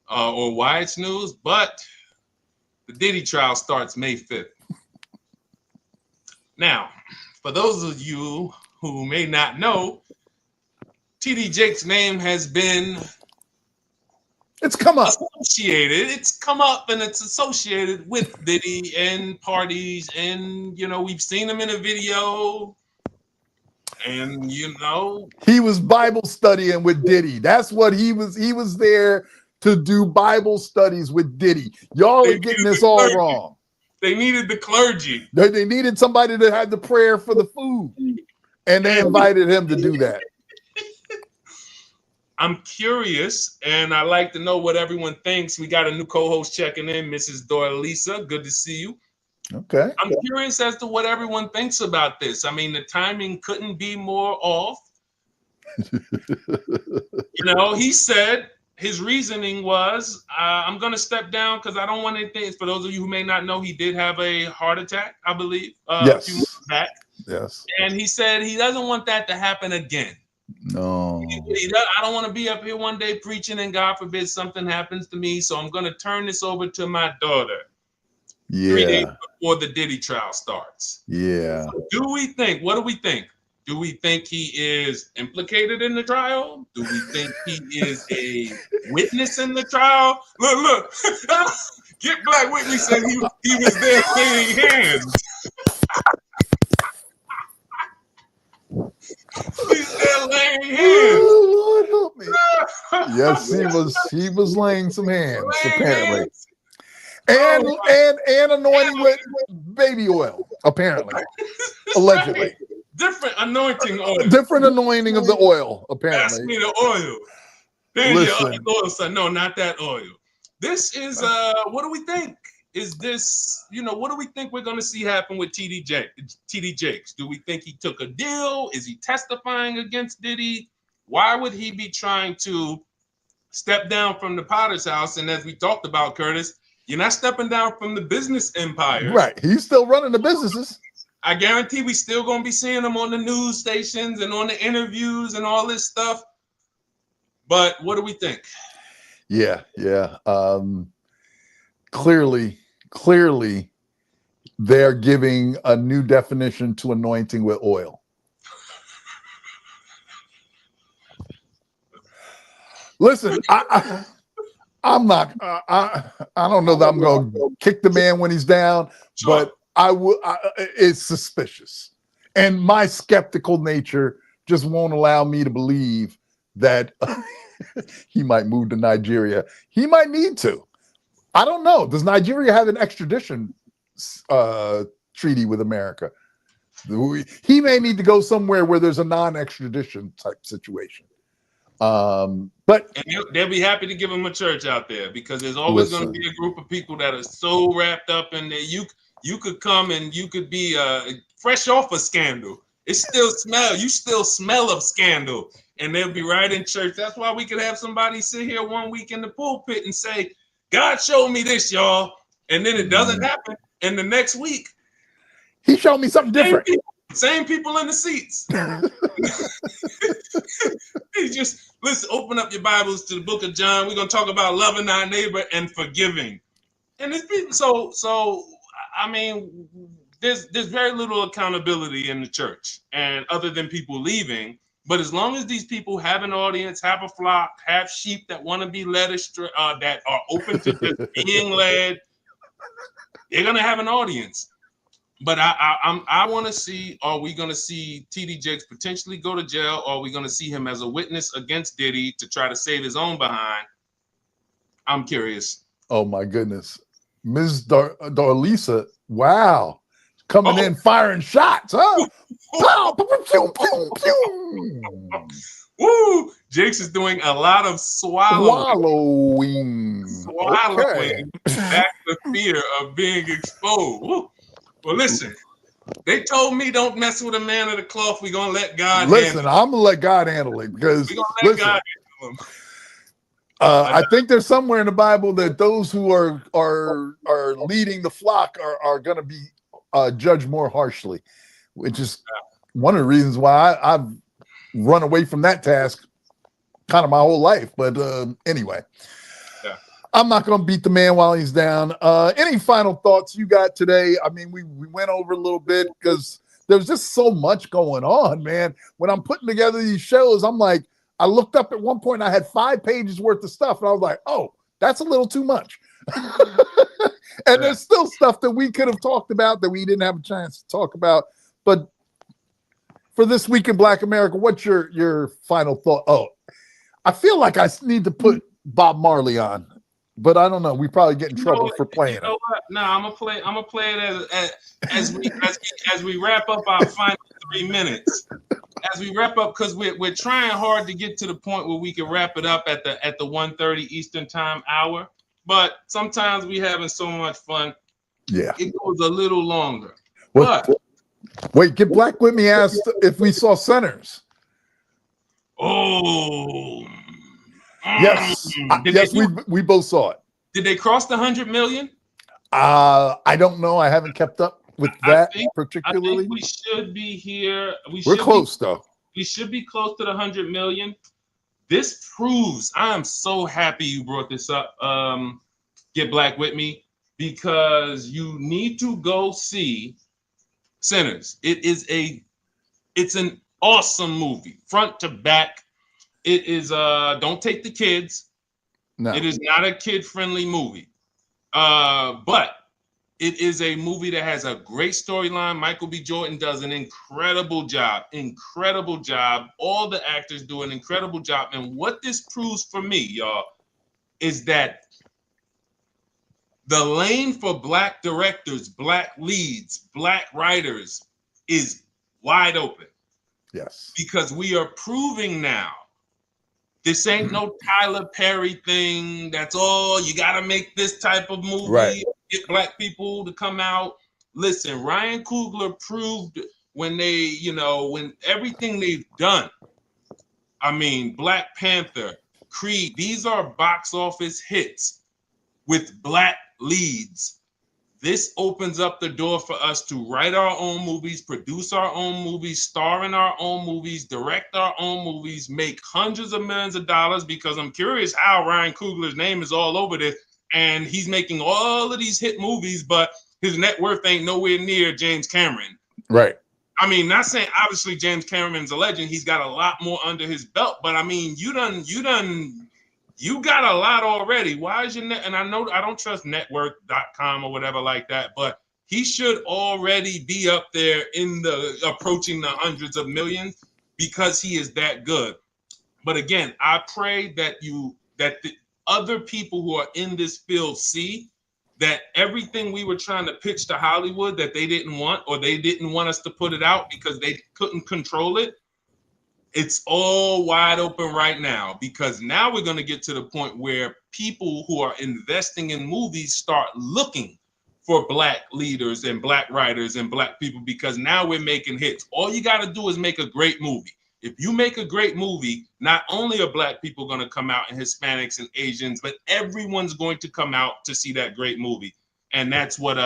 or why it's news, but the Diddy trial starts May 5th. Now, for those of you who may not know, T.D. Jakes' name has been come up. Associated. It's come up and it's associated with Diddy and parties, and we've seen him in a video, and he was Bible studying with Diddy. That's what he was. He was there to do Bible studies with Diddy. Y'all are getting this all wrong. They needed the clergy. They needed somebody that had the prayer for the food, and they invited him to do that. I'm curious, and I like to know what everyone thinks. We got a new co-host checking in, Mrs. Doralisa. Good to see you. Okay. I'm curious as to what everyone thinks about this. I mean, the timing couldn't be more off. He said his reasoning was, I'm going to step down because I don't want anything. For those of you who may not know, he did have a heart attack, I believe, yes. a few months back. Yes. And he said he doesn't want that to happen again. No. I don't want to be up here one day preaching and God forbid something happens to me. So I'm going to turn this over to my daughter. Yeah. 3 days before the Diddy trial starts. Yeah. So what do we think? Do we think he is implicated in the trial? Do we think he is a witness in the trial? Look. Get Black Whitney said he was there laying hands. He's there laying hands. Oh, Lord help me. Yes, he was laying some hands, apparently. And anointing with baby oil, apparently. Allegedly. Different anointing oil. Different anointing of the oil, apparently. Pass me the oil. Then your oil said, no, not that oil. This is what do we think? Is this, what do we think we're going to see happen with T.D. Jakes? Do we think he took a deal? Is he testifying against Diddy? Why would he be trying to step down from the Potter's House? And as we talked about, Curtis, you're not stepping down from the business empire. Right. He's still running the businesses. I guarantee we still going to be seeing him on the news stations and on the interviews and all this stuff. But what do we think? Yeah. Clearly, they're giving a new definition to anointing with oil. Listen, I'm not. I don't know that I'm going to kick the man when he's down, but I will. It's suspicious, and my skeptical nature just won't allow me to believe that he might move to Nigeria. He might need to. I don't know. Does Nigeria have an extradition treaty with America? He may need to go somewhere where there's a non-extradition type situation. But they'll be happy to give him a church out there because there's always going to be a group of people that are so wrapped up in there. You could come and you could be fresh off a scandal. It still smell. You still smell of scandal, and they'll be right in church. That's why we could have somebody sit here one week in the pulpit and say, "God showed me this, y'all," and then it doesn't happen. And the next week, He showed me something different. Same people in the seats. He just listen. Open up your Bibles to the Book of John. We're gonna talk about loving our neighbor and forgiving. And it's people. So I mean, there's very little accountability in the church, and other than people leaving. But as long as these people have an audience, have a flock, have sheep that want to be led astray, that are open to just being led, they're gonna have an audience. But I want to see, are we going to see TD Jakes potentially go to jail, or are we going to see him as a witness against Diddy to try to save his own behind? I'm curious. Oh, my goodness. Ms. Darlisa, wow. Coming in firing shots, huh? Pew, pew, pew. Woo! Jakes is doing a lot of swallowing. Okay. Back the fear of being exposed. Woo. Well, listen, they told me don't mess with a man of the cloth. We're going to let God handle it. I'm going to let God handle it because, we're going to let God handle him. I think there's somewhere in the Bible that those who are leading the flock are going to be judged more harshly, which is one of the reasons why I've run away from that task kind of my whole life. But anyway. I'm not going to beat the man while he's down. Any final thoughts you got today? I mean, we went over a little bit because there's just so much going on, man. When I'm putting together these shows, I'm like, I looked up at one point, I had 5 pages worth of stuff, and I was like, oh, that's a little too much. And there's still stuff that we could have talked about that we didn't have a chance to talk about. But for this week in Black America, what's your final thought? Oh, I feel like I need to put Bob Marley on. But I don't know. We probably get in trouble for playing it. No, I'm gonna play it as we wrap up our final 3 minutes. As we wrap up, because we're trying hard to get to the point where we can wrap it up at the 1:30 Eastern Time hour. But sometimes we having so much fun. Yeah, it goes a little longer. But wait, Get Black With Me asked if we saw Sinners. Oh. Yes, yes, we both saw it. Did they cross the 100 million? I don't know. I haven't kept up with that particularly. I think we should be here. We're close though. We should be close to the 100 million. This proves, I am so happy you brought this up, Get Black With Me, because you need to go see Sinners. It's an awesome movie, front to back. It is don't take the kids. No. It is not a kid-friendly movie. But it is a movie that has a great storyline. Michael B. Jordan does an incredible job. Incredible job. All the actors do an incredible job. And what this proves for me, y'all, is that the lane for Black directors, Black leads, Black writers is wide open. Yes. Because we are proving now this ain't no Tyler Perry thing. That's all. You got to make this type of movie. Right. Get Black people to come out. Listen, Ryan Coogler proved when when everything they've done. I mean, Black Panther, Creed, these are box office hits with Black leads. This opens up the door for us to write our own movies, produce our own movies, star in our own movies, direct our own movies, make hundreds of millions of dollars, because I'm curious how Ryan Coogler's name is all over this and he's making all of these hit movies, but his net worth ain't nowhere near James Cameron. Right. I mean, not saying obviously James Cameron's a legend. He's got a lot more under his belt, but I mean, you got a lot already. Why is your net? And I know I don't trust network.com or whatever like that, but he should already be up there in the approaching the hundreds of millions because he is that good. But again, I pray that the other people who are in this field see that everything we were trying to pitch to Hollywood that they didn't want, or they didn't want us to put it out because they couldn't control it. It's all wide open right now, because now we're going to get to the point where people who are investing in movies start looking for Black leaders and Black writers and Black people, because now we're making hits. All you got to do is make a great movie. If you make a great movie, not only are Black people going to come out, and Hispanics and Asians, but everyone's going to come out to see that great movie. And that's what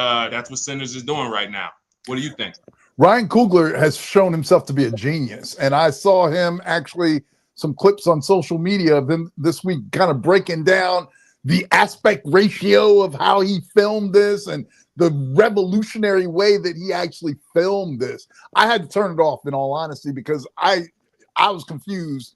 Sinners is doing right now. What do you think? Ryan Coogler has shown himself to be a genius. And I saw him actually, some clips on social media of him this week kind of breaking down the aspect ratio of how he filmed this and the revolutionary way that he actually filmed this. I had to turn it off, in all honesty, because I was confused.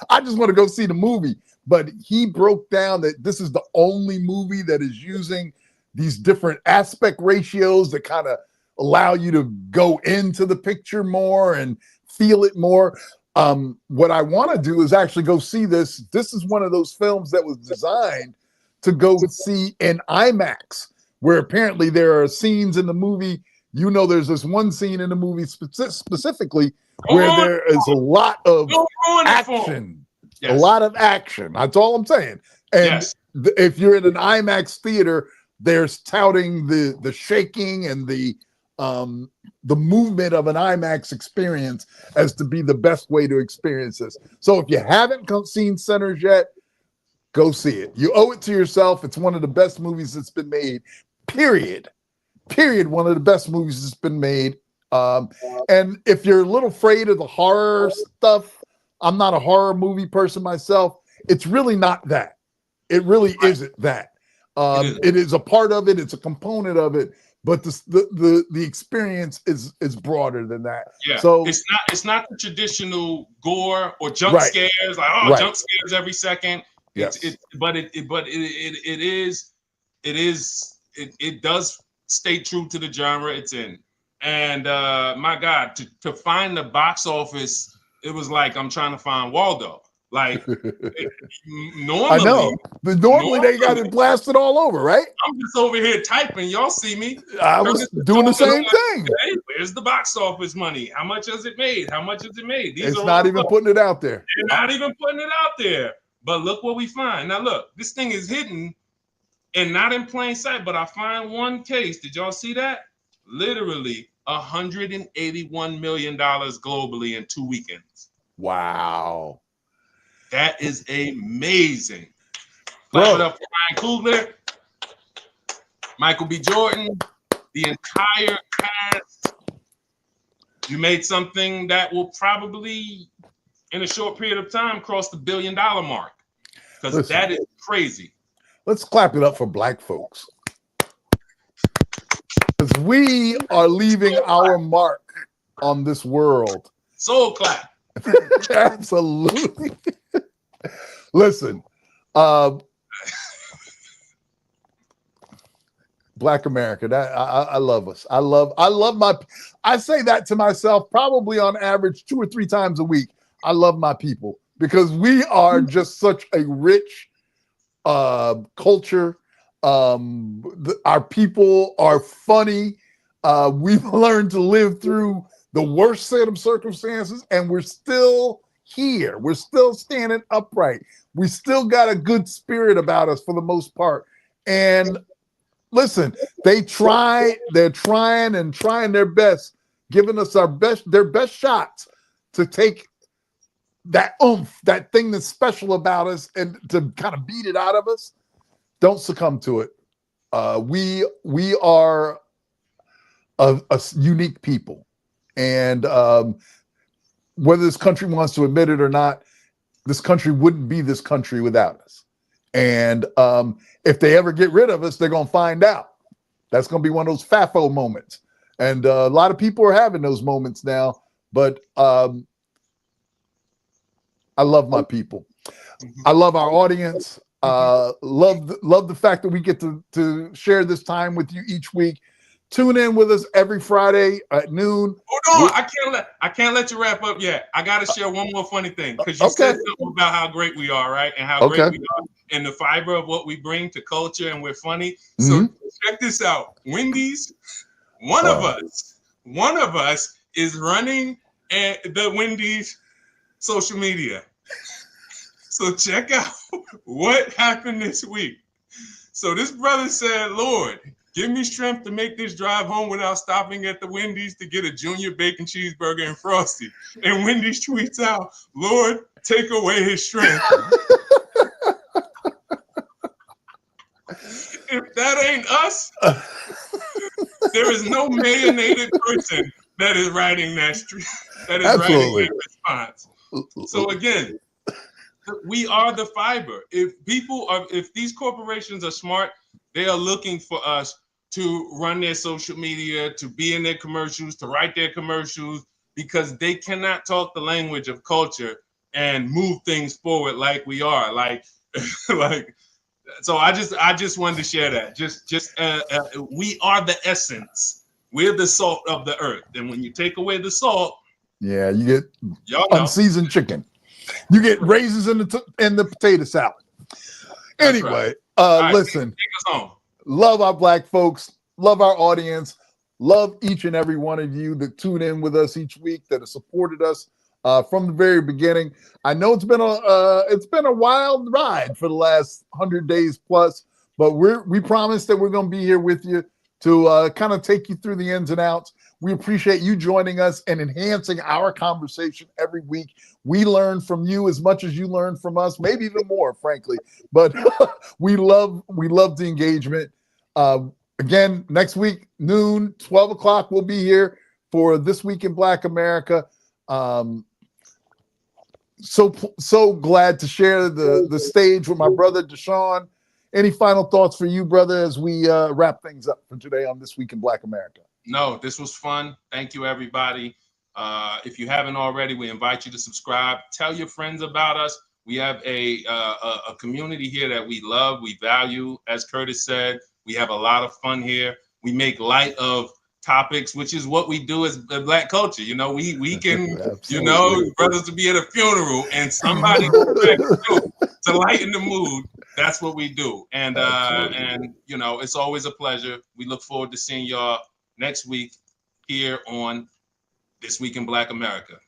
I just want to go see the movie. But he broke down that this is the only movie that is using these different aspect ratios that kind of allow you to go into the picture more and feel it more. What I want to do is actually go see this. This is one of those films that was designed to go see in IMAX, where apparently there are scenes in the movie. You know, there's this one scene in the movie specifically where there is a lot of action. Yes. A lot of action. That's all I'm saying. And yes. If you're in an IMAX theater, there's touting the shaking and the movement of an IMAX experience as to be the best way to experience this. So if you haven't seen Sinners yet, go see it. You owe it to yourself. It's one of the best movies that's been made. Period. One of the best movies that's been made. And if you're a little afraid of the horror stuff, I'm not a horror movie person myself. It's really not that. It really isn't that. It is a part of it. It's a component of it. But the experience is broader than that. Yeah. So it's not the traditional gore or jump scares, like jump scares every second. Yes. It does stay true to the genre it's in. And my God, to find the box office, it was like I'm trying to find Waldo. Like normally, I know. Normally they got it blasted all over, right? I'm just over here typing. Y'all see me? I was doing the same thing. Hey, where's the box office money? How much has it made? How much has it made? It's not even putting it out there. They're not even putting it out there. But look what we find. Now look, this thing is hidden and not in plain sight. But I find one case. Did y'all see that? Literally $181 million globally in 2 weekends. Wow. That is amazing. Clap it up for Ryan Coogler, Michael B. Jordan, the entire cast. You made something that will probably, in a short period of time, cross the $1 billion mark. Because that is crazy. Let's clap it up for Black folks. Because we are leaving our mark on this world. Soul clap. Absolutely. Listen, Black America, that I love us. I say that to myself probably on average 2 or 3 times a week. I love my people because we are just such a rich culture. Our people are funny. We've learned to live through the worst set of circumstances, and we're still here. We're still standing upright. We still got a good spirit about us for the most part. And listen, they're trying their best, giving us their best shots to take that oomph, that thing that's special about us, and to kind of beat it out of us. Don't succumb to it. We are a unique people. And whether this country wants to admit it or not, this country wouldn't be this country without us. And if they ever get rid of us, they're going to find out. That's going to be one of those FAFO moments. And a lot of people are having those moments now. But I love my people. I love our audience. Love the fact that we get to share this time with you each week. Tune in with us every Friday at noon. Hold on, I can't let you wrap up yet. I got to share one more funny thing because you said something about how great we are, right? And how great we are, and the fiber of what we bring to culture, and we're funny. So check this out, Wendy's. One of us is running the Wendy's social media. So check out what happened this week. So this brother said, "Lord, Give me strength to make this drive home without stopping at the Wendy's to get a junior bacon cheeseburger and Frosty. And Wendy's tweets out, Lord, take away his strength. If that ain't us, there is no mayonnaise person that is writing that writing that response. So again, we are the fiber. If these corporations are smart, they are looking for us to run their social media, to be in their commercials, to write their commercials, because they cannot talk the language of culture and move things forward like we are. So I just wanted to share that. We are the essence. We're the salt of the earth. And when you take away the salt, yeah, you get unseasoned chicken. You get raisins in the potato salad. Anyway, right. Listen, take us home. Love our Black folks, love our audience, love each and every one of you that tune in with us each week, that have supported us from the very beginning. I know it's been a wild ride for the last 100 days plus, but we promise that we're going to be here with you to kind of take you through the ins and outs. We appreciate you joining us and enhancing our conversation every week. We learn from you as much as you learn from us, maybe even more, frankly. But we love the engagement. Again, next week, noon, 12 o'clock, we'll be here for This Week in Black America. So glad to share the stage with my brother Deshone. Any final thoughts for you, brother, as we wrap things up for today on This Week in Black America? No, this was fun. Thank you, everybody. If you haven't already, we invite you to subscribe. Tell your friends about us. We have a community here that we love, we value. As Curtis said, we have a lot of fun here. We make light of topics, which is what we do as Black culture. You know, we can, brothers to be at a funeral and somebody to lighten the mood. That's what we do. And it's always a pleasure. We look forward to seeing y'all next week here on This Week in Black America.